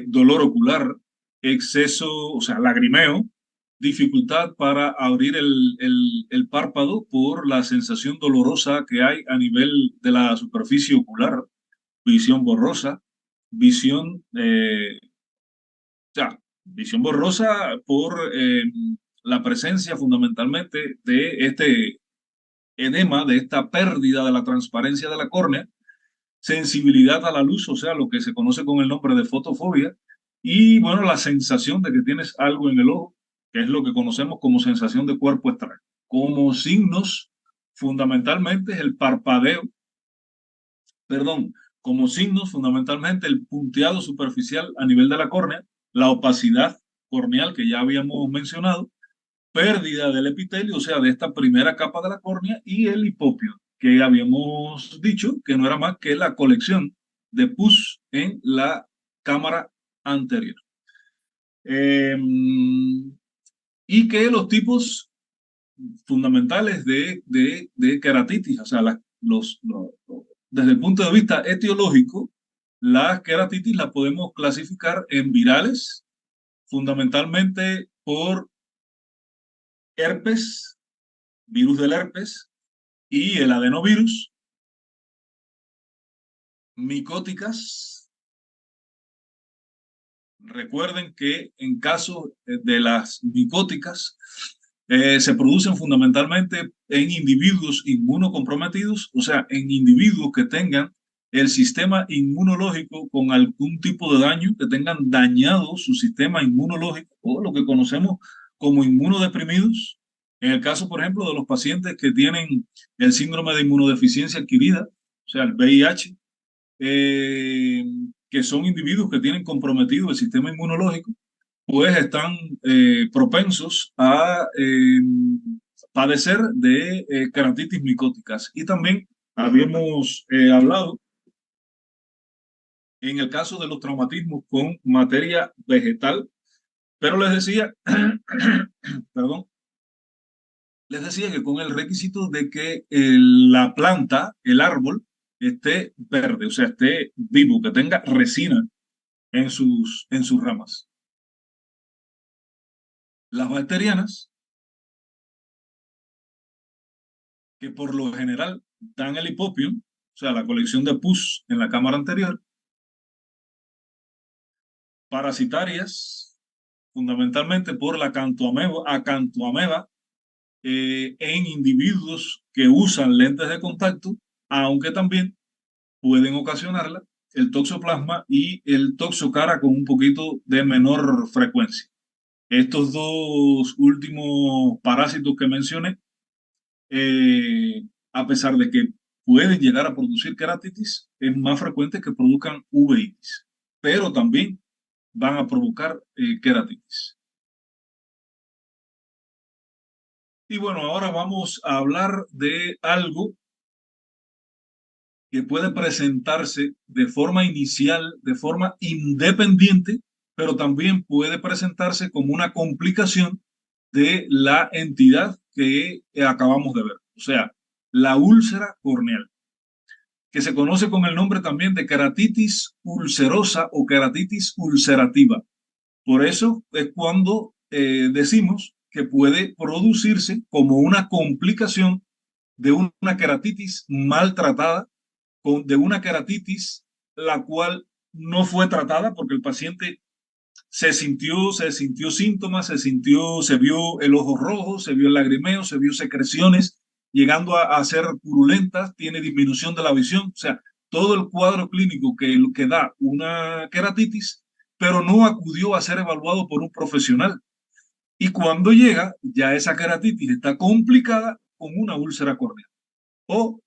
Dolor ocular, exceso, o sea, lagrimeo, dificultad para abrir el párpado por la sensación dolorosa que hay a nivel de la superficie ocular, visión borrosa, visión, sea, visión borrosa por la presencia fundamentalmente de este edema, de esta pérdida de la transparencia de la córnea, sensibilidad a la luz, o sea, lo que se conoce con el nombre de fotofobia, y bueno, la sensación de que tienes algo en el ojo, que es lo que conocemos como sensación de cuerpo extraño. Como signos, fundamentalmente es el parpadeo, perdón, como signos fundamentalmente el punteado superficial a nivel de la córnea, la opacidad corneal que ya habíamos mencionado, pérdida del epitelio, o sea, de esta primera capa de la córnea, y el hipopio, que habíamos dicho que no era más que la colección de pus en la cámara anterior. Eh, y que los tipos fundamentales de queratitis, o sea, desde el punto de vista etiológico, las queratitis las podemos clasificar en virales, fundamentalmente por herpes, virus del herpes, y el adenovirus, micóticas. Recuerden que en caso de las micóticas se producen fundamentalmente en individuos inmunocomprometidos, o sea, en individuos que tengan el sistema inmunológico con algún tipo de daño, que tengan dañado su sistema inmunológico o lo que conocemos como inmunodeprimidos. En el caso, por ejemplo, de los pacientes que tienen el síndrome de inmunodeficiencia adquirida, o sea, el VIH, que que son individuos que tienen comprometido el sistema inmunológico, pues están propensos a padecer de keratitis micóticas. Y también habíamos hablado en el caso de los traumatismos con materia vegetal, pero les decía, perdón, les decía que con el requisito de que la planta, el árbol, esté verde, o sea, esté vivo, que tenga resina en sus ramas. Las bacterianas, que por lo general dan el hipopium, o sea, la colección de pus en la cámara anterior, parasitarias, fundamentalmente por la acantoameba en individuos que usan lentes de contacto, aunque también pueden ocasionarla el toxoplasma y el toxocara con un poquito de menor frecuencia. Estos dos últimos parásitos que mencioné, a pesar de que pueden llegar a producir keratitis, es más frecuente que produzcan uveitis, pero también van a provocar keratitis. Y bueno, ahora vamos a hablar de algo que puede presentarse de forma inicial, de forma independiente, pero también puede presentarse como una complicación de la entidad que acabamos de ver, o sea, la úlcera corneal, que se conoce con el nombre también de keratitis ulcerosa o keratitis ulcerativa. Por eso es cuando decimos que puede producirse como una complicación de una keratitis maltratada, de una keratitis la cual no fue tratada porque el paciente se sintió síntomas, se vio el ojo rojo, se vio el lagrimeo, se vio secreciones llegando a ser purulentas, tiene disminución de la visión, o sea, todo el cuadro clínico que da una keratitis, pero no acudió a ser evaluado por un profesional. Y cuando llega, ya esa keratitis está complicada con una úlcera corneal. O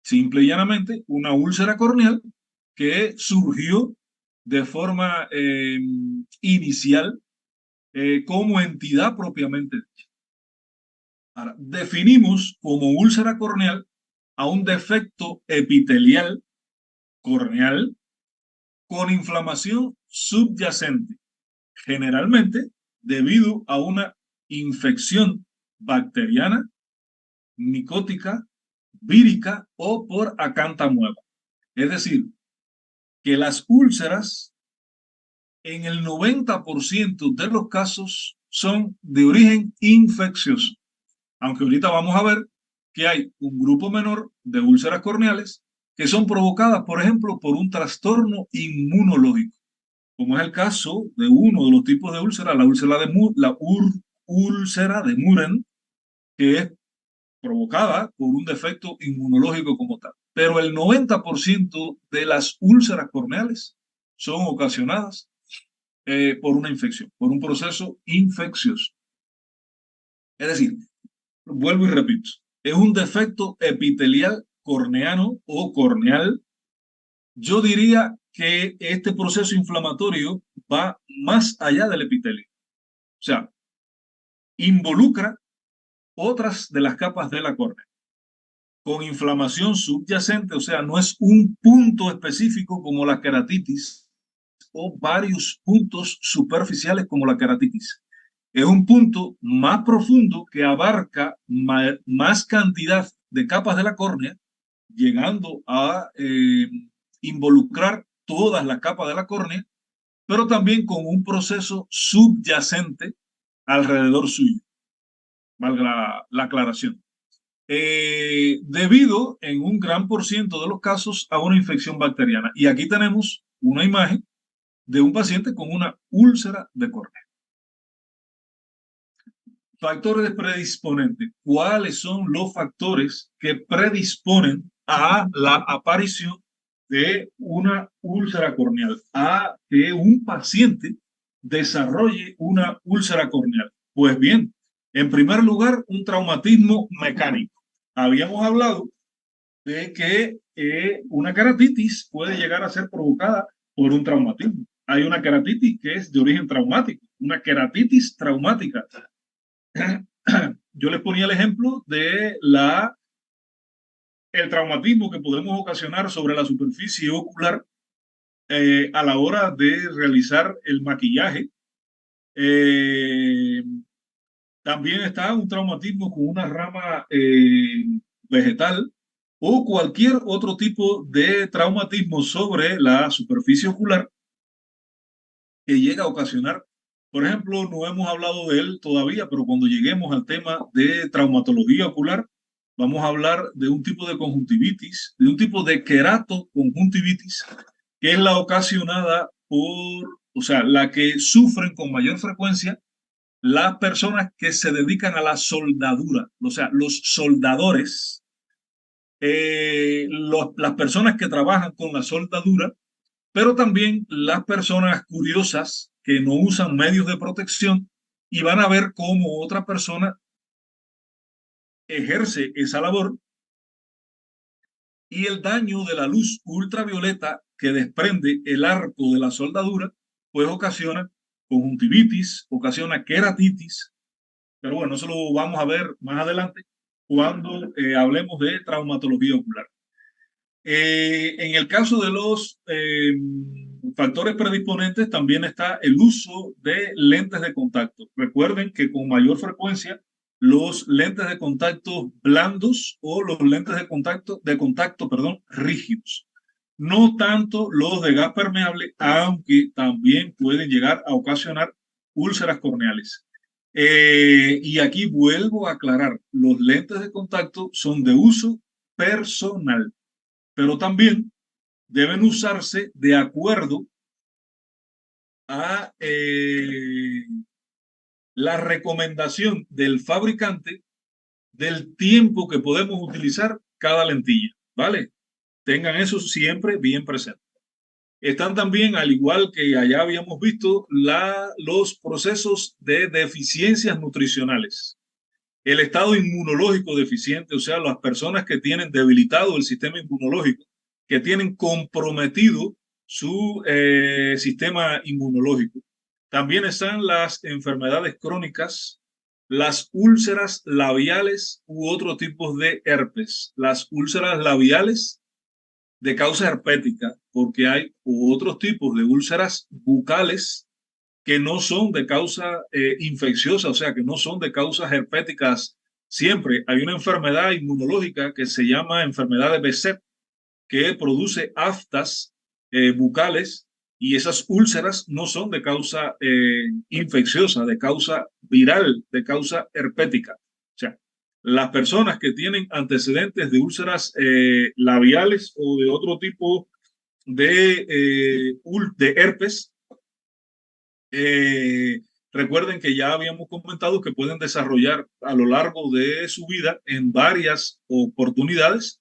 simple y llanamente una úlcera corneal que surgió de forma inicial como entidad propiamente dicha. Ahora, definimos como úlcera corneal a un defecto epitelial corneal con inflamación subyacente, generalmente debido a una infección bacteriana, micótica, vírica o por acantamueva. Es decir, que las úlceras en el 90% de los casos son de origen infeccioso, aunque ahorita vamos a ver que hay un grupo menor de úlceras corneales que son provocadas, por ejemplo, por un trastorno inmunológico, como es el caso de uno de los tipos de úlcera, la úlcera de Muren, que es provocada por un defecto inmunológico como tal. Pero el 90% de las úlceras corneales son ocasionadas por una infección, por un proceso infeccioso. Es decir, vuelvo y repito, es un defecto epitelial corneano o corneal. Yo diría que este proceso inflamatorio va más allá del epitelio. O sea, involucra otras de las capas de la córnea con inflamación subyacente, o sea, no es un punto específico como la keratitis o varios puntos superficiales como la keratitis. Es un punto más profundo que abarca más cantidad de capas de la córnea, llegando a involucrar todas las capas de la córnea, pero también con un proceso subyacente alrededor suyo, valga la aclaración. Debido en un gran por ciento de los casos a una infección bacteriana. Y aquí tenemos una imagen de un paciente con una úlcera de córnea. Factores predisponentes. ¿Cuáles son los factores que predisponen a la aparición de una úlcera corneal? A que un paciente desarrolle una úlcera corneal. Pues bien, en primer lugar, un traumatismo mecánico. Habíamos hablado de que una keratitis puede llegar a ser provocada por un traumatismo. Hay una queratitis que es de origen traumático, una queratitis traumática. Yo les ponía el ejemplo de el traumatismo que podemos ocasionar sobre la superficie ocular a la hora de realizar el maquillaje. Eh, También está un traumatismo con una rama vegetal o cualquier otro tipo de traumatismo sobre la superficie ocular que llega a ocasionar. Por ejemplo, no hemos hablado de él todavía, pero cuando lleguemos al tema de traumatología ocular, vamos a hablar de un tipo de conjuntivitis, de un tipo de queratoconjuntivitis, que es la ocasionada por, o sea, la que sufren con mayor frecuencia las personas que se dedican a la soldadura, o sea, los soldadores, las personas que trabajan con la soldadura, pero también las personas curiosas que no usan medios de protección y van a ver cómo otra persona ejerce esa labor y el daño de la luz ultravioleta que desprende el arco de la soldadura, pues ocasiona conjuntivitis, ocasiona queratitis, pero bueno, eso lo vamos a ver más adelante cuando hablemos de traumatología ocular. En el caso de los factores predisponentes también está el uso de lentes de contacto. Recuerden que con mayor frecuencia los lentes de contacto blandos o los lentes de contacto, perdón, rígidos. No tanto los de gas permeable, aunque también pueden llegar a ocasionar úlceras corneales. Y aquí vuelvo a aclarar, los lentes de contacto son de uso personal, pero también deben usarse de acuerdo a la recomendación del fabricante del tiempo que podemos utilizar cada lentilla, ¿vale? Tengan eso siempre bien presente. Están también, al igual que allá habíamos visto, los procesos de deficiencias nutricionales. El estado inmunológico deficiente, o sea, las personas que tienen debilitado el sistema inmunológico, que tienen comprometido su sistema inmunológico. También están las enfermedades crónicas, las úlceras labiales u otro tipo de herpes. Las úlceras labiales de causa herpética, porque hay otros tipos de úlceras bucales que no son de causa infecciosa, o sea, que no son de causas herpéticas siempre. Hay una enfermedad inmunológica que se llama enfermedad de Behçet, que produce aftas bucales y esas úlceras no son de causa infecciosa, de causa viral, de causa herpética. O sea, las personas que tienen antecedentes de úlceras labiales o de otro tipo de herpes, recuerden que ya habíamos comentado que pueden desarrollar a lo largo de su vida en varias oportunidades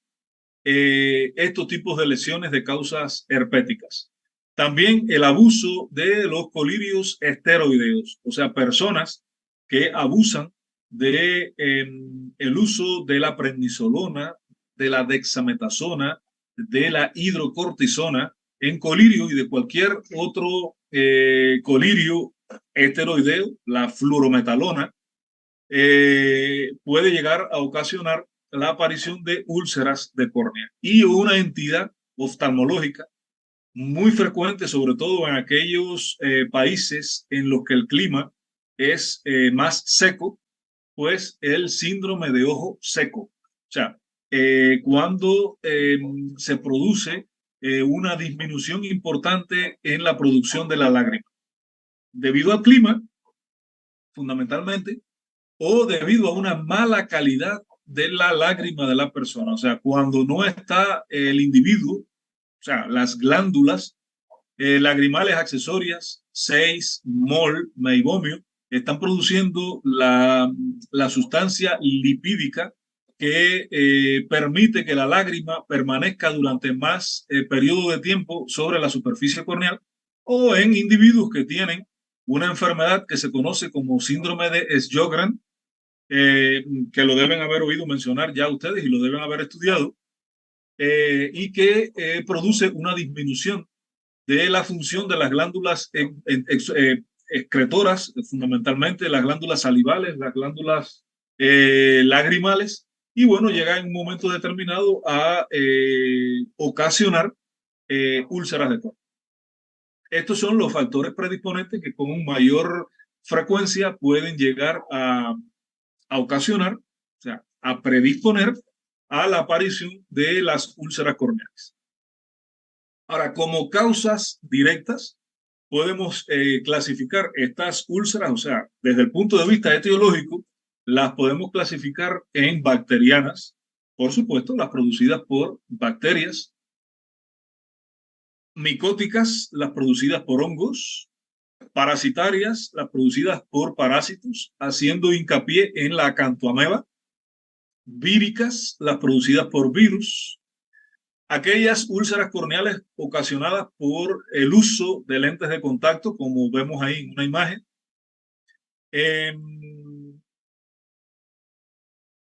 estos tipos de lesiones de causas herpéticas. También el abuso de los colirios esteroideos, o sea, personas que abusan de el uso de la prednisolona, de la dexametasona, de la hidrocortisona en colirio y de cualquier otro colirio esteroideo, la fluorometalona, puede llegar a ocasionar la aparición de úlceras de córnea y una entidad oftalmológica muy frecuente, sobre todo en aquellos países en los que el clima es más seco, pues el síndrome de ojo seco. O sea, cuando se produce una disminución importante en la producción de la lágrima, debido al clima, fundamentalmente, o debido a una mala calidad de la lágrima de la persona. O sea, cuando no está el individuo, o sea, las glándulas lagrimales accesorias, 6, mol, meibomio, están produciendo la sustancia lipídica que permite que la lágrima permanezca durante más periodo de tiempo sobre la superficie corneal, o en individuos que tienen una enfermedad que se conoce como síndrome de Sjögren, que lo deben haber oído mencionar ya ustedes y lo deben haber estudiado, y que produce una disminución de la función de las glándulas excretoras, fundamentalmente las glándulas salivales, las glándulas lagrimales, y bueno, llega en un momento determinado a ocasionar úlceras de colon. Estos son los factores predisponentes que con mayor frecuencia pueden llegar a ocasionar, o sea, a predisponer a la aparición de las úlceras corneales. Ahora, como causas directas, podemos clasificar estas úlceras, o sea, desde el punto de vista etiológico, las podemos clasificar en bacterianas, por supuesto, las producidas por bacterias, micóticas, las producidas por hongos, parasitarias, las producidas por parásitos, haciendo hincapié en la acantoameba, víricas, las producidas por virus, aquellas úlceras corneales ocasionadas por el uso de lentes de contacto, como vemos ahí en una imagen,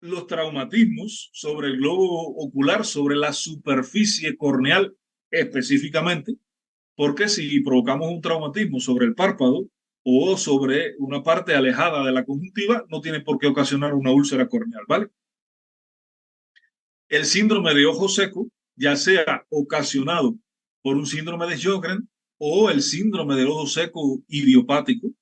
los traumatismos sobre el globo ocular, sobre la superficie corneal específicamente, porque si provocamos un traumatismo sobre el párpado o sobre una parte alejada de la conjuntiva, no tiene por qué ocasionar una úlcera corneal, ¿vale? El síndrome de ojo seco, ya sea ocasionado por un síndrome de Sjögren o el síndrome del ojo seco idiopático,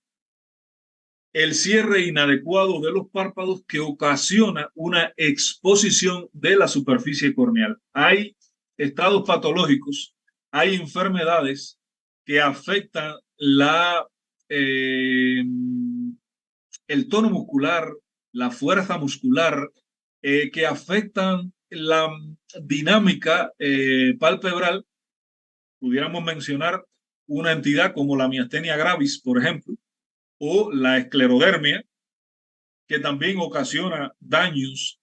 el cierre inadecuado de los párpados que ocasiona una exposición de la superficie corneal. Hay estados patológicos, hay enfermedades que afectan el tono muscular, la fuerza muscular, que afectan la dinámica palpebral. Pudiéramos mencionar una entidad como la miastenia gravis, por ejemplo, o la esclerodermia, que también ocasiona daños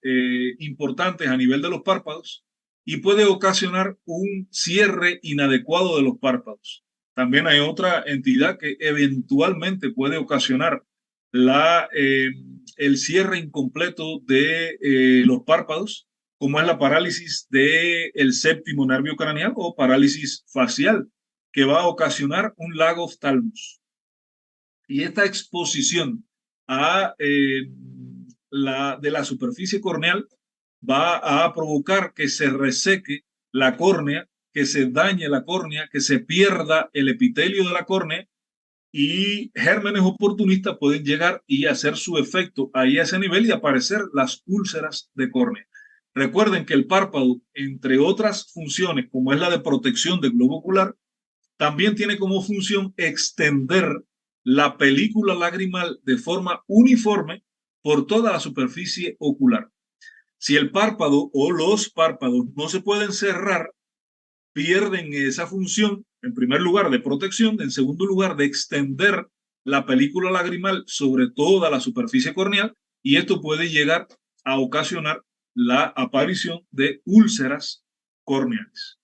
importantes a nivel de los párpados y puede ocasionar un cierre inadecuado de los párpados. También hay otra entidad que eventualmente puede ocasionar el cierre incompleto de los párpados, como es la parálisis del séptimo nervio craneal o parálisis facial, que va a ocasionar un lagoftalmos. Y esta exposición de la superficie corneal va a provocar que se reseque la córnea, que se dañe la córnea, que se pierda el epitelio de la córnea, y gérmenes oportunistas pueden llegar y hacer su efecto ahí a ese nivel y aparecer las úlceras de córnea. Recuerden que el párpado, entre otras funciones, como es la de protección del globo ocular, también tiene como función extender la película lagrimal de forma uniforme por toda la superficie ocular. Si el párpado o los párpados no se pueden cerrar, pierden esa función, en primer lugar, de protección, en segundo lugar, de extender la película lagrimal sobre toda la superficie corneal, y esto puede llegar a ocasionar la aparición de úlceras corneales.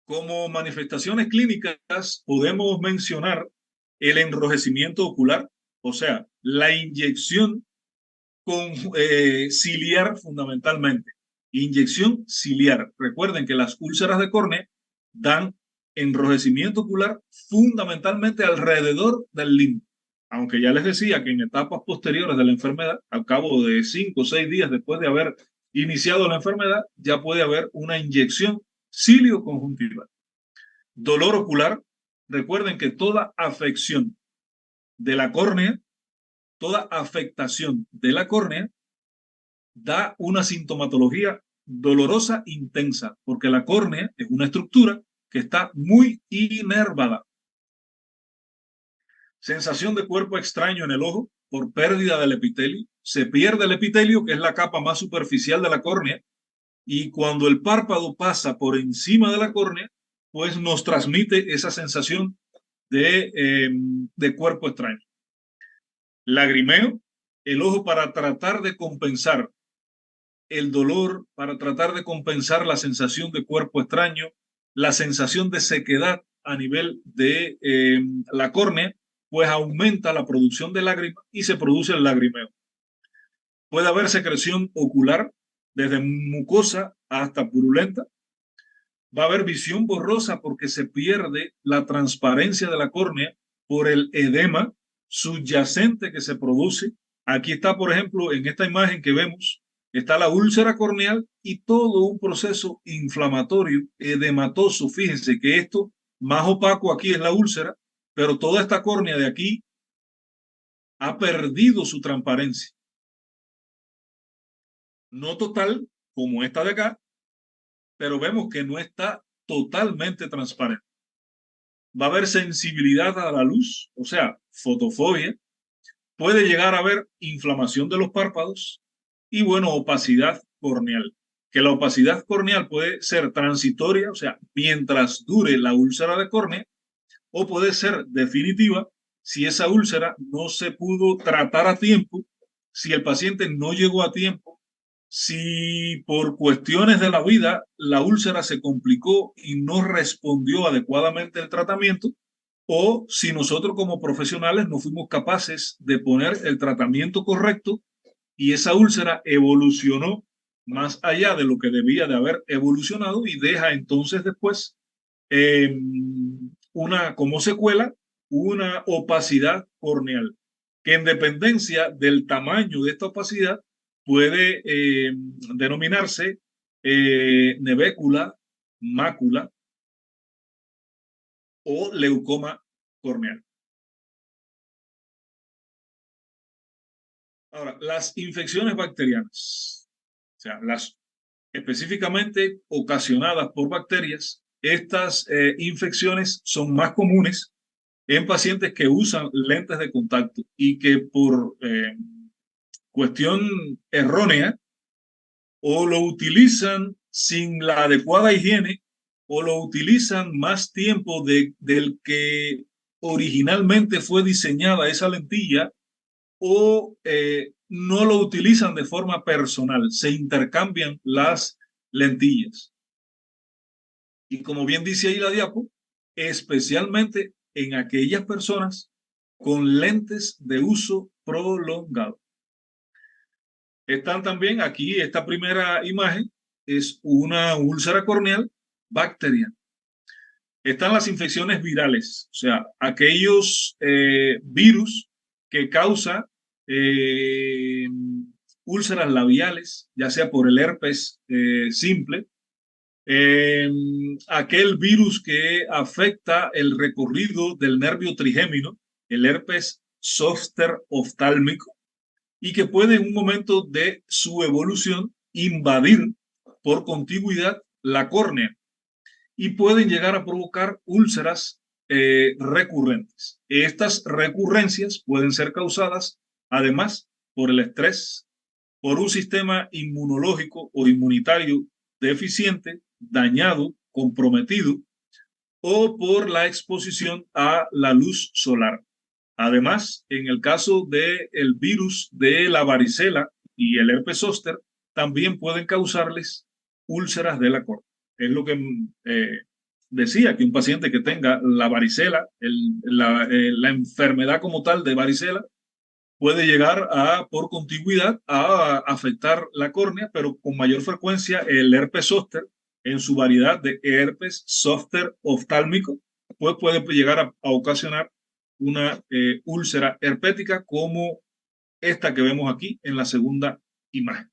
Como manifestaciones clínicas podemos mencionar el enrojecimiento ocular, o sea, la inyección ciliar fundamentalmente. Inyección ciliar. Recuerden que las úlceras de córnea dan enrojecimiento ocular fundamentalmente alrededor del limbo. Aunque ya les decía que en etapas posteriores de la enfermedad, al cabo de 5 o 6 días después de haber iniciado la enfermedad, ya puede haber una inyección cilio-conjuntival. Dolor ocular. Recuerden que toda afección de la córnea, toda afectación de la córnea da una sintomatología dolorosa intensa, porque la córnea es una estructura que está muy inervada. Sensación de cuerpo extraño en el ojo por pérdida del epitelio. Se pierde el epitelio, que es la capa más superficial de la córnea, y cuando el párpado pasa por encima de la córnea, pues nos transmite esa sensación de cuerpo extraño. Lagrimeo, el ojo para tratar de compensar el dolor, para tratar de compensar la sensación de cuerpo extraño, la sensación de sequedad a nivel de la córnea, pues aumenta la producción de lágrimas y se produce el lagrimeo. Puede haber secreción ocular desde mucosa hasta purulenta. Va a haber visión borrosa porque se pierde la transparencia de la córnea por el edema subyacente que se produce. Aquí está, por ejemplo, en esta imagen que vemos, está la úlcera corneal y todo un proceso inflamatorio edematoso. Fíjense que esto más opaco aquí es la úlcera, pero toda esta córnea de aquí ha perdido su transparencia. No total como esta de acá, pero vemos que no está totalmente transparente. Va a haber sensibilidad a la luz, o sea, fotofobia. Puede llegar a haber inflamación de los párpados y, bueno, opacidad corneal. Que la opacidad corneal puede ser transitoria, o sea, mientras dure la úlcera de córnea, o puede ser definitiva si esa úlcera no se pudo tratar a tiempo, si el paciente no llegó a tiempo, si por cuestiones de la vida la úlcera se complicó y no respondió adecuadamente el tratamiento, o si nosotros como profesionales no fuimos capaces de poner el tratamiento correcto y esa úlcera evolucionó más allá de lo que debía de haber evolucionado y deja entonces después como secuela una opacidad corneal, que en dependencia del tamaño de esta opacidad puede denominarse nevécula, mácula o leucoma corneal. Ahora, las infecciones bacterianas, o sea, las específicamente ocasionadas por bacterias, estas infecciones son más comunes en pacientes que usan lentes de contacto y que por cuestión errónea o lo utilizan sin la adecuada higiene o lo utilizan más tiempo del que originalmente fue diseñada esa lentilla o no lo utilizan de forma personal, se intercambian las lentillas. Y como bien dice ahí la diapo, especialmente en aquellas personas con lentes de uso prolongado. Están también aquí, esta primera imagen es una úlcera corneal bacteriana. Están las infecciones virales, o sea, aquellos virus que causan úlceras labiales, ya sea por el herpes simple, aquel virus que afecta el recorrido del nervio trigémino, el herpes zóster oftálmico, y que puede en un momento de su evolución invadir por contigüidad la córnea y pueden llegar a provocar úlceras recurrentes. Estas recurrencias pueden ser causadas además por el estrés, por un sistema inmunológico o inmunitario deficiente, dañado, comprometido, o por la exposición a la luz solar. Además, en el caso del virus de la varicela y el herpes zóster, también pueden causarles úlceras de la córnea. Es lo que decía, que un paciente que tenga la varicela, la enfermedad como tal de varicela, puede llegar a, por contigüidad, a afectar la córnea, pero con mayor frecuencia el herpes zóster, en su variedad de herpes zóster oftálmico, pues puede llegar a ocasionar una úlcera herpética como esta que vemos aquí en la segunda imagen.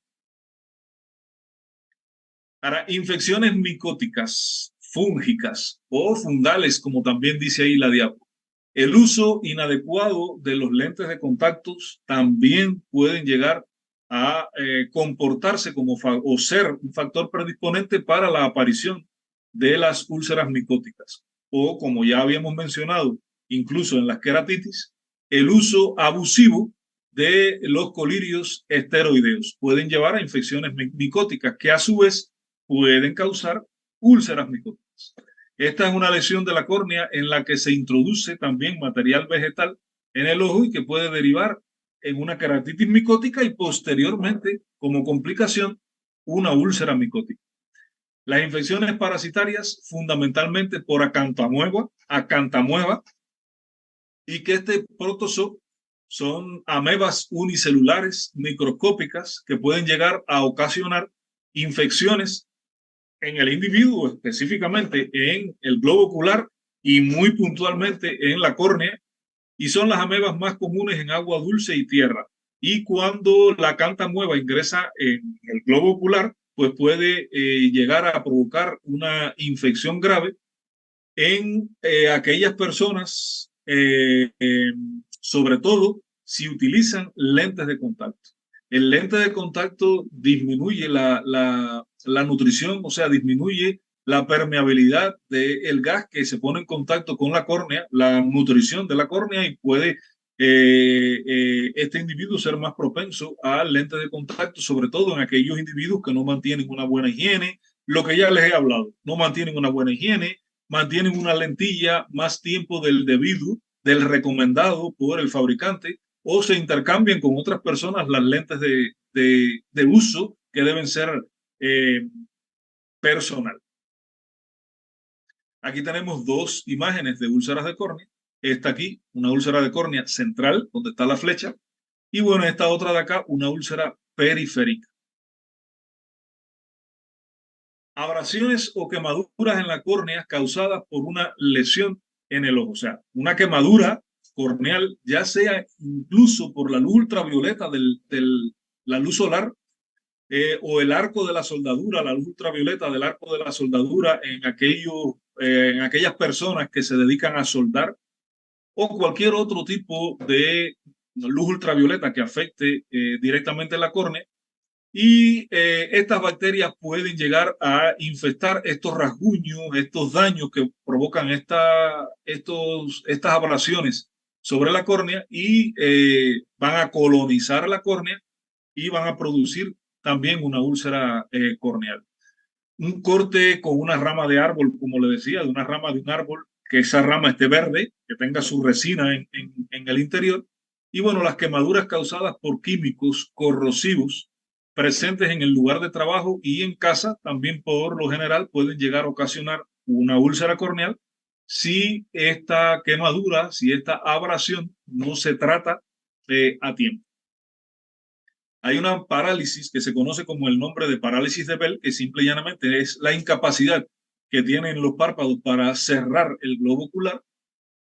Ahora, infecciones micóticas, fúngicas o fungales, como también dice ahí la diapo. El uso inadecuado de los lentes de contactos también pueden llegar a comportarse como o ser un factor predisponente para la aparición de las úlceras micóticas. O, como ya habíamos mencionado, incluso en las queratitis, el uso abusivo de los colirios esteroideos pueden llevar a infecciones micóticas que a su vez pueden causar úlceras micóticas. Esta es una lesión de la córnea en la que se introduce también material vegetal en el ojo y que puede derivar en una queratitis micótica y posteriormente, como complicación, una úlcera micótica. Las infecciones parasitarias, fundamentalmente por acantamueva, y que este protozoo son amebas unicelulares microscópicas que pueden llegar a ocasionar infecciones en el individuo, específicamente en el globo ocular y muy puntualmente en la córnea, y son las amebas más comunes en agua dulce y tierra. Y cuando la cantamueva ingresa en el globo ocular, pues puede llegar a provocar una infección grave en aquellas personas, sobre todo si utilizan lentes de contacto. El lente de contacto disminuye la nutrición, o sea, disminuye la permeabilidad del gas que se pone en contacto con la córnea, la nutrición de la córnea, y puede este individuo ser más propenso al lente de contacto, sobre todo en aquellos individuos que no mantienen una buena higiene, lo que ya les he hablado, no mantienen una buena higiene, mantienen una lentilla más tiempo del debido, del recomendado por el fabricante, o se intercambian con otras personas las lentes de uso que deben ser eh, personal. Aquí tenemos dos imágenes de úlceras de córnea. Esta aquí, una úlcera de córnea central, donde está la flecha, y bueno, esta otra de acá, una úlcera periférica. Abrasiones o quemaduras en la córnea causadas por una lesión en el ojo, o sea, una quemadura corneal, ya sea incluso por la luz ultravioleta la luz solar, o el arco de la soldadura, la luz ultravioleta del arco de la soldadura en aquellas personas que se dedican a soldar, o cualquier otro tipo de luz ultravioleta que afecte directamente la córnea. Y estas bacterias pueden llegar a infectar estos rasguños, estos daños que provocan estas abrasiones sobre la córnea, y van a colonizar la córnea y van a producir también una úlcera corneal. Un corte con una rama de árbol, como le decía, de una rama de un árbol, que esa rama esté verde, que tenga su resina en el interior. Y bueno, las quemaduras causadas por químicos corrosivos presentes en el lugar de trabajo y en casa también por lo general pueden llegar a ocasionar una úlcera corneal si esta quemadura, si esta abrasión no se trata a tiempo. Hay una parálisis que se conoce como el nombre de parálisis de Bell, que simple y llanamente es la incapacidad que tienen los párpados para cerrar el globo ocular,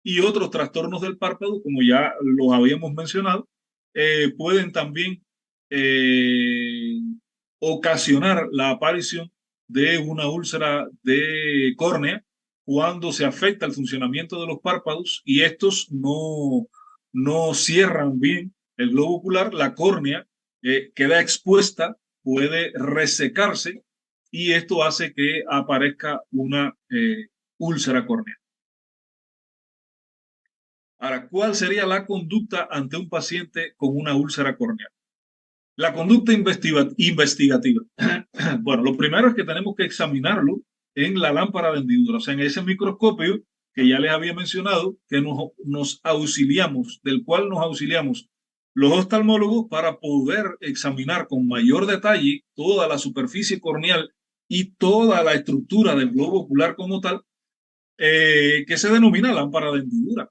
y otros trastornos del párpado, como ya los habíamos mencionado, pueden también eh, ocasionar la aparición de una úlcera de córnea cuando se afecta el funcionamiento de los párpados y estos no cierran bien el globo ocular. La córnea queda expuesta, puede resecarse, y esto hace que aparezca una úlcera corneal. Ahora, ¿cuál sería la conducta ante un paciente con una úlcera corneal? La conducta investigativa. Bueno, lo primero es que tenemos que examinarlo en la lámpara de hendidura, o sea, en ese microscopio que ya les había mencionado, que nos auxiliamos, del cual nos auxiliamos los oftalmólogos para poder examinar con mayor detalle toda la superficie corneal y toda la estructura del globo ocular como tal, que se denomina lámpara de hendidura.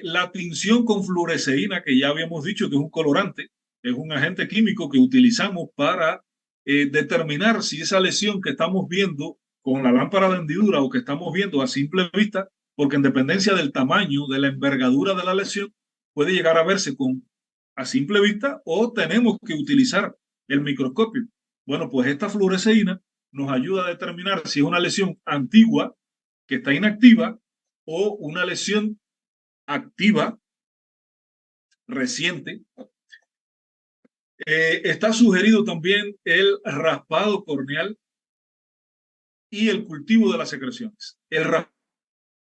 La tinción con fluoresceína, que ya habíamos dicho que es un colorante, es un agente químico que utilizamos para determinar si esa lesión que estamos viendo con la lámpara de hendidura o que estamos viendo a simple vista, porque en dependencia del tamaño, de la envergadura de la lesión, puede llegar a verse a simple vista o tenemos que utilizar el microscopio. Bueno, pues esta fluoresceína nos ayuda a determinar si es una lesión antigua que está inactiva o una lesión activa, reciente. Está sugerido también el raspado corneal y el cultivo de las secreciones. El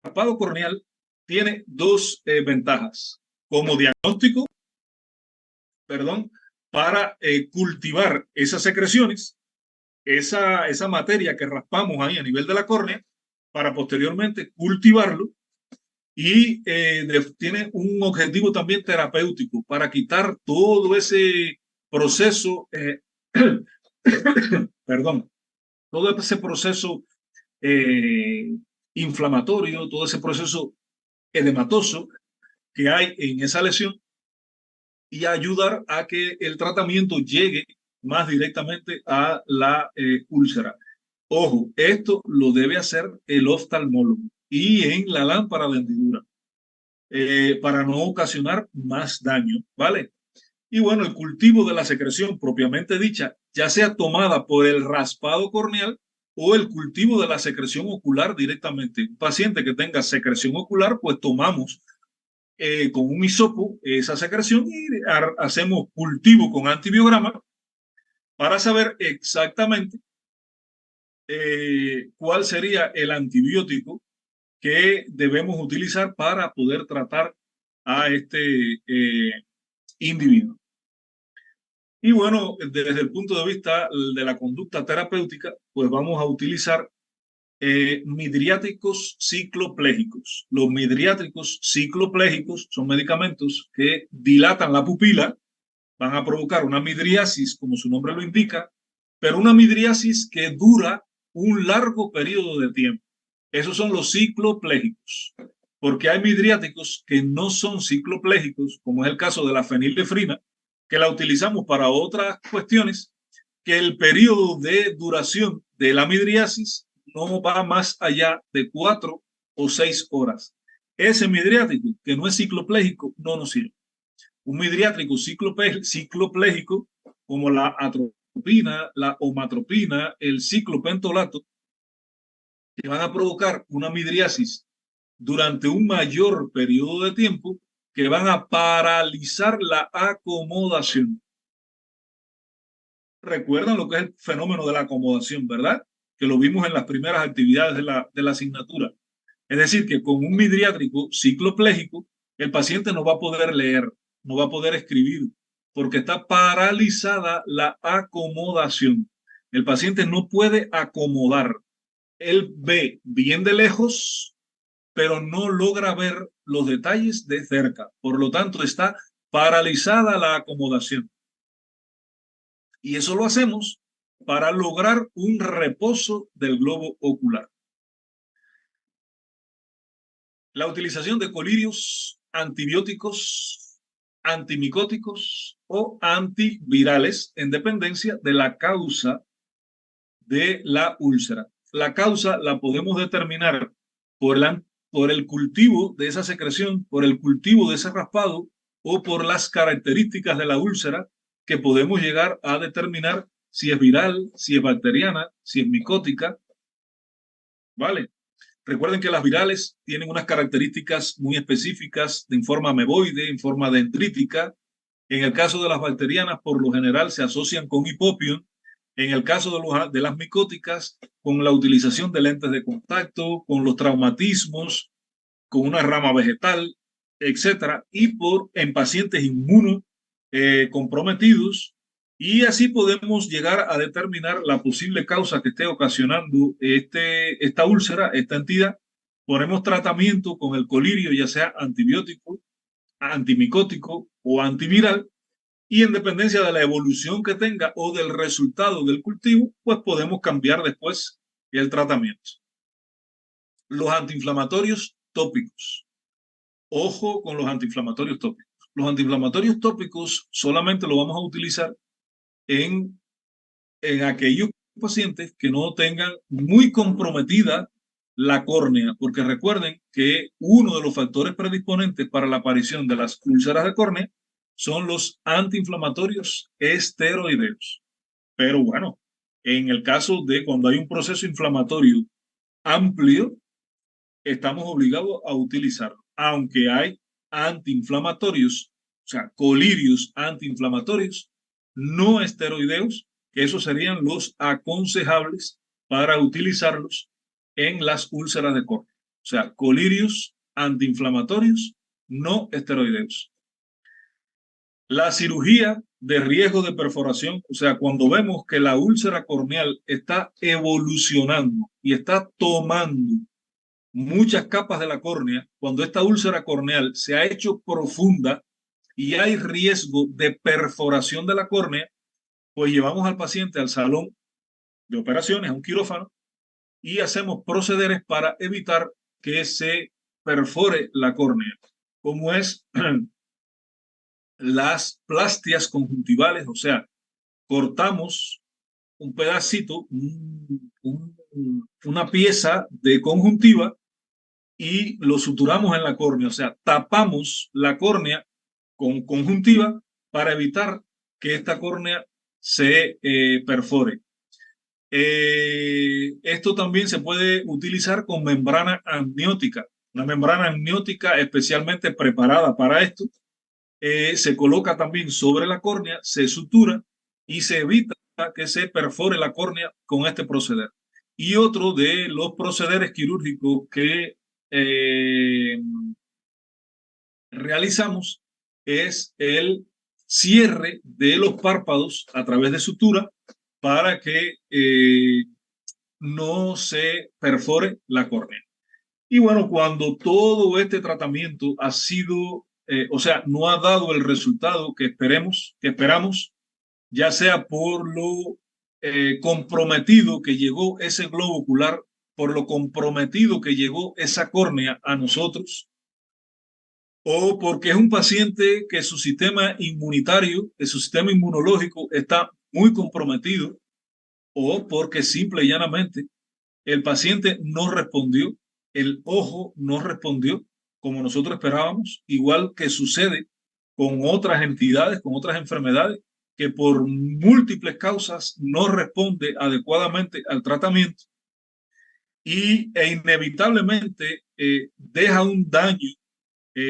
raspado corneal tiene dos ventajas como diagnóstico, para cultivar esas secreciones, esa materia que raspamos ahí a nivel de la córnea, para posteriormente cultivarlo, y tiene un objetivo también terapéutico para quitar todo ese proceso, perdón, todo ese proceso eh, inflamatorio, todo ese proceso edematoso que hay en esa lesión, y ayudar a que el tratamiento llegue más directamente a la úlcera. Ojo, esto lo debe hacer el oftalmólogo y en la lámpara de hendidura para no ocasionar más daño, ¿vale? Y bueno, el cultivo de la secreción propiamente dicha, ya sea tomada por el raspado corneal o el cultivo de la secreción ocular directamente. Un paciente que tenga secreción ocular, pues tomamos con un hisopo esa secreción y hacemos cultivo con antibiograma para saber exactamente cuál sería el antibiótico que debemos utilizar para poder tratar a este individuo. Y bueno, desde el punto de vista de la conducta terapéutica, pues vamos a utilizar midriáticos cicloplégicos. Los midriáticos cicloplégicos son medicamentos que dilatan la pupila, van a provocar una midriasis, como su nombre lo indica, pero una midriasis que dura un largo periodo de tiempo. Esos son los cicloplégicos, porque hay midriáticos que no son cicloplégicos, como es el caso de la fenilefrina, que la utilizamos para otras cuestiones, que el periodo de duración de la midriasis no va más allá de 4 o 6 horas. Ese midriático que no es cicloplégico no nos sirve. Un midriático cicloplégico como la atropina, la omatropina, el ciclopentolato, que van a provocar una midriasis durante un mayor periodo de tiempo, que van a paralizar la acomodación. Recuerdan lo que es el fenómeno de la acomodación, ¿verdad? Que lo vimos en las primeras actividades de la asignatura. Es decir, que con un midriátrico cicloplégico, el paciente no va a poder leer, no va a poder escribir, porque está paralizada la acomodación. El paciente no puede acomodar. Él ve bien de lejos, pero no logra ver los detalles de cerca. Por lo tanto, está paralizada la acomodación. Y eso lo hacemos para lograr un reposo del globo ocular. La utilización de colirios antibióticos, antimicóticos o antivirales en dependencia de la causa de la úlcera. La causa la podemos determinar por el cultivo de esa secreción, por el cultivo de ese raspado o por las características de la úlcera que podemos llegar a determinar si es viral, si es bacteriana, si es micótica, ¿vale? Recuerden que las virales tienen unas características muy específicas en forma ameboide, en forma dendrítica. En el caso de las bacterianas, por lo general se asocian con hipopion. En el caso de las micóticas, con la utilización de lentes de contacto, con los traumatismos, con una rama vegetal, etcétera, y en pacientes comprometidos, y así podemos llegar a determinar la posible causa que esté ocasionando esta úlcera, esta entidad. Ponemos tratamiento con el colirio, ya sea antibiótico, antimicótico o antiviral, y en dependencia de la evolución que tenga o del resultado del cultivo, pues podemos cambiar después el tratamiento. Los antiinflamatorios tópicos. Ojo con los antiinflamatorios tópicos. Los antiinflamatorios tópicos solamente lo vamos a utilizar en aquellos pacientes que no tengan muy comprometida la córnea, porque recuerden que uno de los factores predisponentes para la aparición de las úlceras de córnea son los antiinflamatorios esteroideos. Pero bueno, en el caso de cuando hay un proceso inflamatorio amplio, estamos obligados a utilizarlo, aunque hay antiinflamatorios, o sea, colirios antiinflamatorios no esteroideos, que esos serían los aconsejables para utilizarlos en las úlceras de córnea. O sea, colirios antiinflamatorios no esteroideos. La cirugía de riesgo de perforación, o sea, cuando vemos que la úlcera corneal está evolucionando y está tomando muchas capas de la córnea, cuando esta úlcera corneal se ha hecho profunda y hay riesgo de perforación de la córnea, pues llevamos al paciente al salón de operaciones, a un quirófano, y hacemos procederes para evitar que se perfore la córnea, como es las plastias conjuntivales, o sea, cortamos un pedacito, una pieza de conjuntiva y lo suturamos en la córnea, o sea, tapamos la córnea con conjuntiva para evitar que esta córnea se perfore. Esto también se puede utilizar con membrana amniótica, una membrana amniótica especialmente preparada para esto. Se coloca también sobre la córnea, se sutura y se evita que se perfore la córnea con este proceder. Y otro de los procederes quirúrgicos que eh, realizamos es el cierre de los párpados a través de sutura para que no se perfore la córnea. Y bueno, cuando todo este tratamiento ha sido, o sea, no ha dado el resultado que esperamos, ya sea por lo comprometido que llegó ese globo ocular, por lo comprometido que llegó esa córnea a nosotros, o porque es un paciente que su sistema inmunitario, que su sistema inmunológico está muy comprometido, o porque simple y llanamente el paciente no respondió, el ojo no respondió como nosotros esperábamos, igual que sucede con otras entidades, con otras enfermedades, que por múltiples causas no responde adecuadamente al tratamiento e inevitablemente deja un daño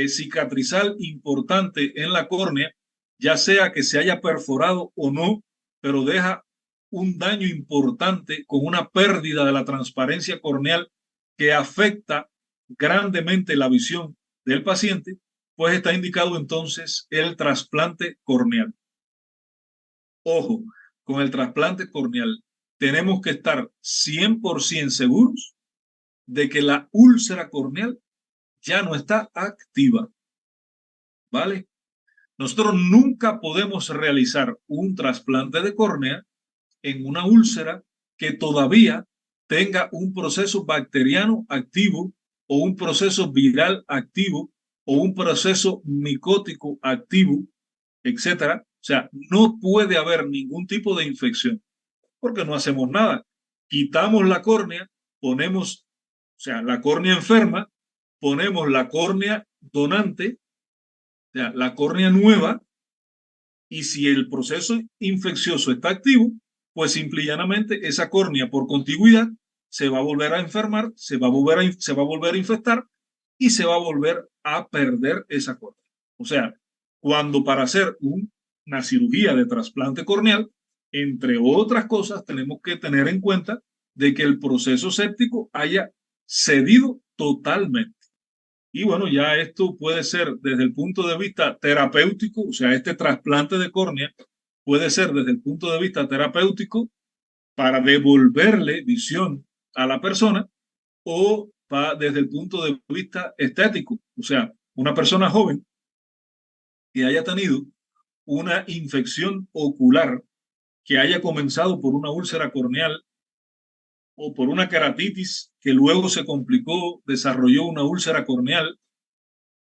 cicatrizal importante en la córnea, ya sea que se haya perforado o no, pero deja un daño importante con una pérdida de la transparencia corneal que afecta grandemente la visión del paciente, pues está indicado entonces el trasplante corneal. Ojo, con el trasplante corneal tenemos que estar 100% seguros de que la úlcera corneal ya no está activa, ¿vale? Nosotros nunca podemos realizar un trasplante de córnea en una úlcera que todavía tenga un proceso bacteriano activo o un proceso viral activo o un proceso micótico activo, etcétera. O sea, no puede haber ningún tipo de infección porque no hacemos nada. Quitamos la córnea, ponemos, o sea, la córnea enferma, ponemos la córnea donante, o sea, la córnea nueva, y si el proceso infeccioso está activo, pues simple y llanamente esa córnea por contigüidad se va a volver a enfermar, se va a volver a infectar y se va a volver a perder esa córnea. O sea, cuando para hacer una cirugía de trasplante corneal, entre otras cosas, tenemos que tener en cuenta de que el proceso séptico haya cedido totalmente. Y bueno, ya esto puede ser desde el punto de vista terapéutico, o sea, este trasplante de córnea puede ser desde el punto de vista terapéutico para devolverle visión a la persona o desde el punto de vista estético, o sea, una persona joven que haya tenido una infección ocular, que haya comenzado por una úlcera corneal o por una queratitis que luego se complicó, desarrolló una úlcera corneal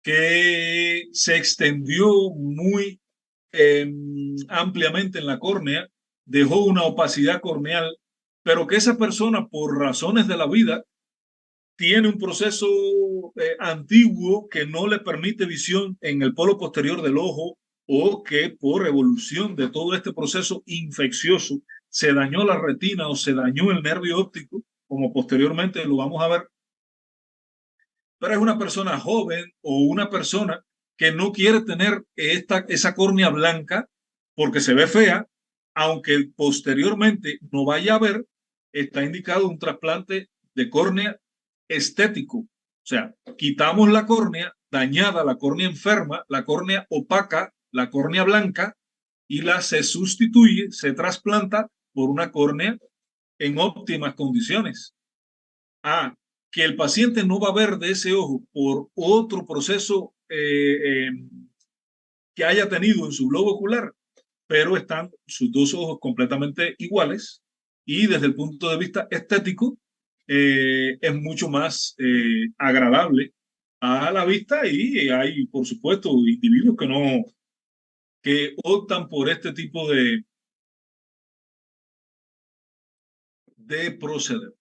que se extendió muy ampliamente en la córnea, dejó una opacidad corneal, pero que esa persona, por razones de la vida, tiene un proceso antiguo que no le permite visión en el polo posterior del ojo, o que por evolución de todo este proceso infeccioso se dañó la retina o se dañó el nervio óptico, como posteriormente lo vamos a ver. Pero es una persona joven o una persona que no quiere tener esa córnea blanca porque se ve fea, aunque posteriormente no vaya a ver, está indicado un trasplante de córnea estético. O sea, quitamos la córnea dañada, la córnea enferma, la córnea opaca, la córnea blanca, y se sustituye, se trasplanta por una córnea en óptimas condiciones. Que el paciente no va a ver de ese ojo por otro proceso que haya tenido en su globo ocular, pero están sus dos ojos completamente iguales, y desde el punto de vista estético es mucho más agradable a la vista, y hay, por supuesto, individuos que optan por este tipo de proceder.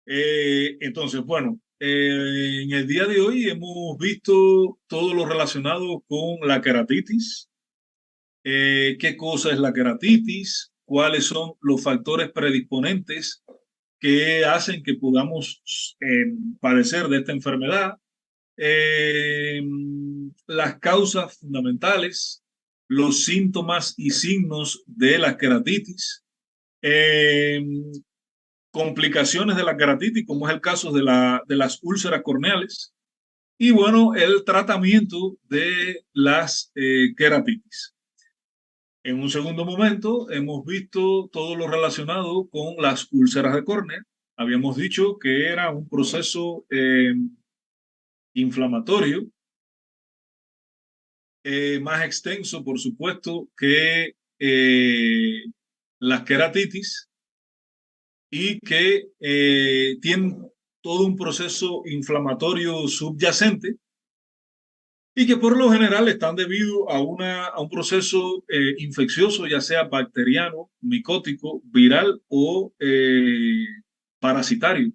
Entonces, bueno, en el día de hoy hemos visto todo lo relacionado con la queratitis. ¿Qué cosa es la queratitis? ¿Cuáles son los factores predisponentes que hacen que podamos padecer de esta enfermedad? eh, las causas fundamentales, los síntomas y signos de la queratitis, eh, complicaciones de la queratitis, como es el caso de las úlceras corneales, y bueno, el tratamiento de las queratitis. En un segundo momento, hemos visto todo lo relacionado con las úlceras de córnea. Habíamos dicho que era un proceso inflamatorio más extenso, por supuesto, que las queratitis y que tienen todo un proceso inflamatorio subyacente y que por lo general están debido a un proceso infeccioso, ya sea bacteriano, micótico, viral o parasitario.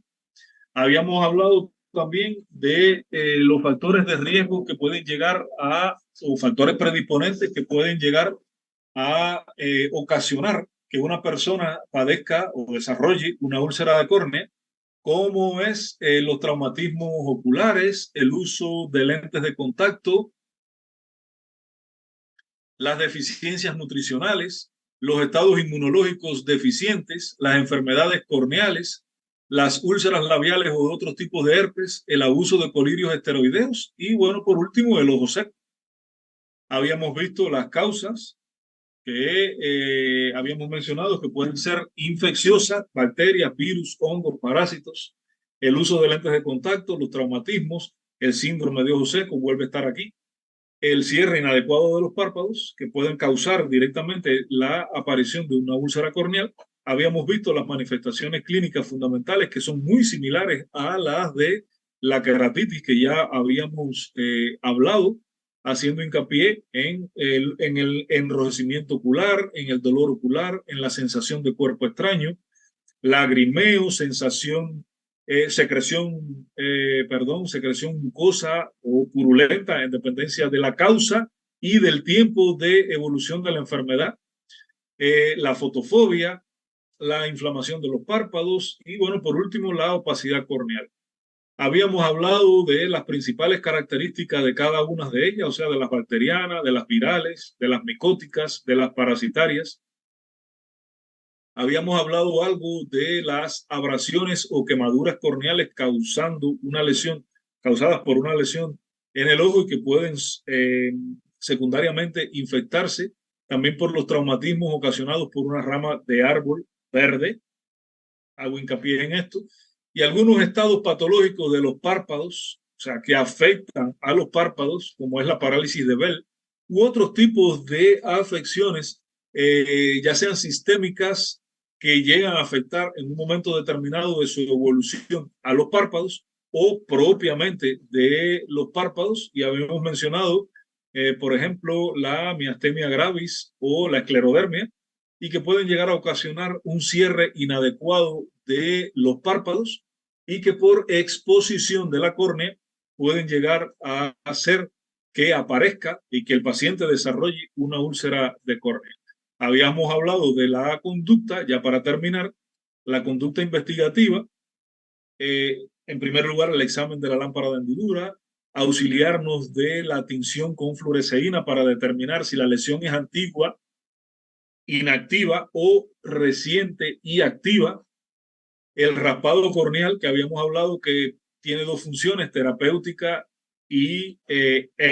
Habíamos hablado también de los factores de riesgo que pueden llegar o factores predisponentes que pueden llegar a ocasionar que una persona padezca o desarrolle una úlcera de córnea, como es los traumatismos oculares, el uso de lentes de contacto, las deficiencias nutricionales, los estados inmunológicos deficientes, las enfermedades corneales, las úlceras labiales o otros tipos de herpes, el abuso de colirios esteroideos y, bueno, por último, el ojo seco. Habíamos visto las causas que habíamos mencionado que pueden ser infecciosas, bacterias, virus, hongos, parásitos, el uso de lentes de contacto, los traumatismos, el síndrome de ojo seco vuelve a estar aquí, el cierre inadecuado de los párpados, que pueden causar directamente la aparición de una úlcera corneal. Habíamos visto las manifestaciones clínicas fundamentales que son muy similares a las de la queratitis que ya habíamos hablado, haciendo hincapié en el enrojecimiento ocular, en el dolor ocular, en la sensación de cuerpo extraño, lagrimeo, sensación, secreción mucosa o purulenta en dependencia de la causa y del tiempo de evolución de la enfermedad, la fotofobia, la inflamación de los párpados y, bueno, por último, la opacidad corneal. Habíamos hablado de las principales características de cada una de ellas, o sea, de las bacterianas, de las virales, de las micóticas, de las parasitarias. Habíamos hablado algo de las abrasiones o quemaduras corneales causadas por una lesión en el ojo y que pueden secundariamente infectarse, también por los traumatismos ocasionados por una rama de árbol verde. Hago hincapié en esto. Y algunos estados patológicos de los párpados, o sea, que afectan a los párpados, como es la parálisis de Bell, u otros tipos de afecciones, ya sean sistémicas, que llegan a afectar en un momento determinado de su evolución a los párpados o propiamente de los párpados. Y habíamos mencionado, por ejemplo, la miastenia gravis o la esclerodermia, y que pueden llegar a ocasionar un cierre inadecuado de los párpados y que por exposición de la córnea pueden llegar a hacer que aparezca y que el paciente desarrolle una úlcera de córnea. Habíamos hablado de la conducta, ya para terminar, la conducta investigativa. En primer lugar, el examen de la lámpara de hendidura, auxiliarnos de la tinción con fluoresceína para determinar si la lesión es antigua, inactiva o reciente y activa. El raspado corneal, que habíamos hablado que tiene dos funciones, terapéutica e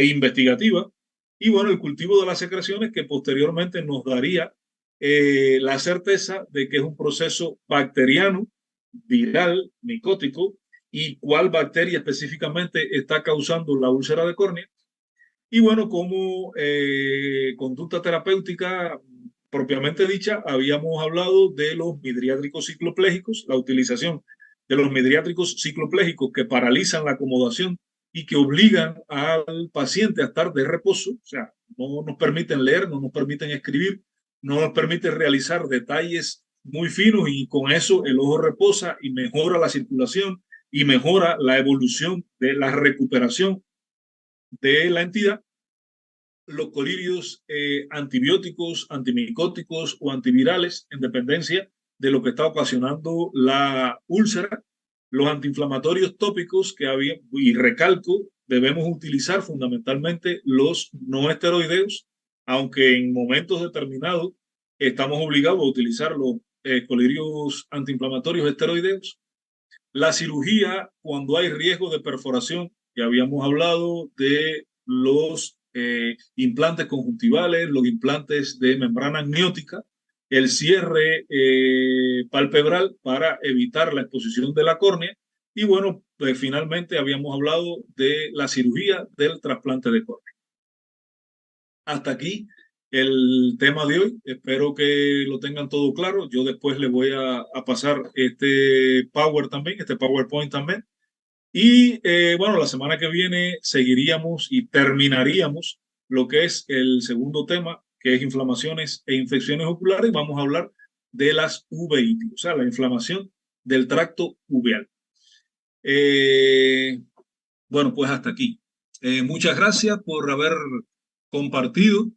investigativa. Y bueno, el cultivo de las secreciones, que posteriormente nos daría la certeza de que es un proceso bacteriano, viral, micótico, y cuál bacteria específicamente está causando la úlcera de córnea. Y bueno, como conducta terapéutica propiamente dicha, habíamos hablado de los midriátricos cicloplégicos, la utilización de los midriátricos cicloplégicos que paralizan la acomodación y que obligan al paciente a estar de reposo, o sea, no nos permiten leer, no nos permiten escribir, no nos permiten realizar detalles muy finos y con eso el ojo reposa y mejora la circulación y mejora la evolución de la recuperación de la entidad. Los colirios antibióticos, antimicóticos o antivirales, en dependencia de lo que está ocasionando la úlcera, los antiinflamatorios tópicos que había, y recalco, debemos utilizar fundamentalmente los no esteroideos, aunque en momentos determinados estamos obligados a utilizar los colirios antiinflamatorios esteroideos. La cirugía, cuando hay riesgo de perforación, ya habíamos hablado de los implantes conjuntivales, los implantes de membrana amniótica, el cierre palpebral para evitar la exposición de la córnea y bueno, pues finalmente habíamos hablado de la cirugía del trasplante de córnea. Hasta aquí el tema de hoy. Espero que lo tengan todo claro. Yo después les voy a pasar este PowerPoint también. Y bueno, la semana que viene seguiríamos y terminaríamos lo que es el segundo tema, que es inflamaciones e infecciones oculares. Y vamos a hablar de las uveitis, o sea, la inflamación del tracto uveal. Bueno, pues hasta aquí. Muchas gracias por haber compartido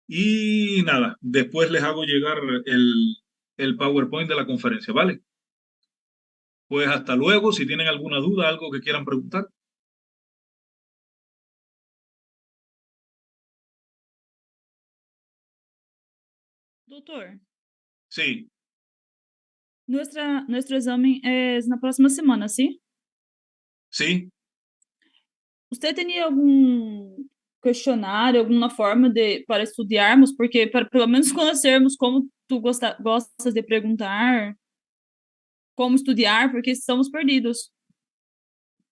y nada, después les hago llegar el PowerPoint de la conferencia, ¿vale? Pues hasta luego. Si tienen alguna duda, algo que quieran preguntar. Doutor, Sí, nuestro exame es na próxima semana, ¿sí? sí. Você teria algum questionário, alguma forma para estudarmos, porque para pelo menos conhecermos como tu gostas de perguntar, como estudiar, porque estamos perdidos.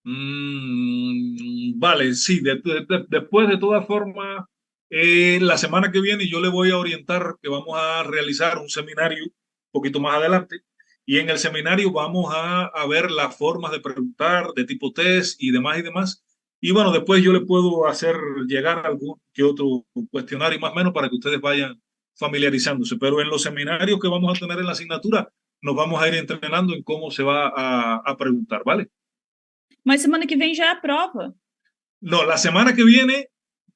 Vale, sí. Después, de todas formas, la semana que viene yo le voy a orientar que vamos a realizar un seminario un poquito más adelante. Y en el seminario vamos a ver las formas de preguntar, de tipo test y demás y demás. Y bueno, después yo le puedo hacer llegar algún que otro cuestionario más o menos para que ustedes vayan familiarizándose. Pero en los seminarios que vamos a tener en la asignatura, nos vamos a ir entrenando en cómo se va a preguntar, ¿vale? Mas semana que vem já é a prova. No, la semana que viene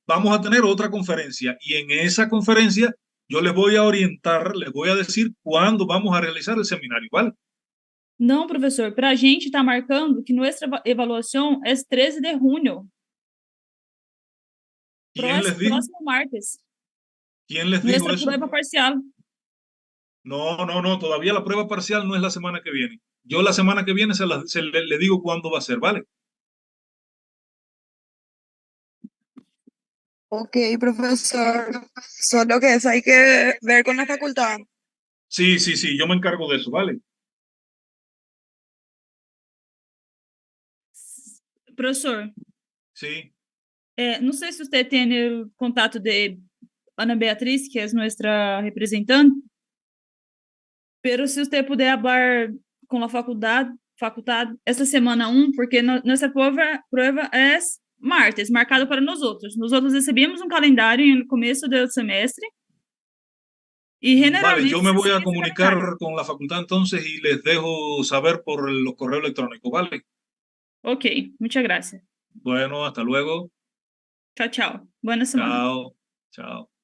vamos a tener otra conferencia y en esa conferencia yo les voy a orientar, les voy a decir cuándo vamos a realizar el seminario, ¿vale? Não, professor, para a gente está marcando que nossa avaliação é 13 de junho, ¿Quién les dijo? próximo martes. ¿Quién les dijo Nuestra eso? prueba parcial. No, todavía la prueba parcial no es la semana que viene. Yo la semana que viene le digo cuándo va a ser, ¿vale? Ok, profesor. Solo que eso hay que ver con la facultad. Sí, yo me encargo de eso, ¿vale? Professor, Sí. não sei se você tem o contato de Ana Beatriz, que é nossa representante, pero se você puder hablar com a faculdade essa semana porque nossa prova é martes, marcado para nós outros. Nós outros recebemos um calendário no começo do semestre y Vale, generalmente yo me voy a ese comunicar calendario. con la facultad entonces y les dejo saber por los correos electrónicos, ¿vale? Ok, muchas gracias. Bueno, hasta luego. Chao, chao. Buena semana. Chao, chao.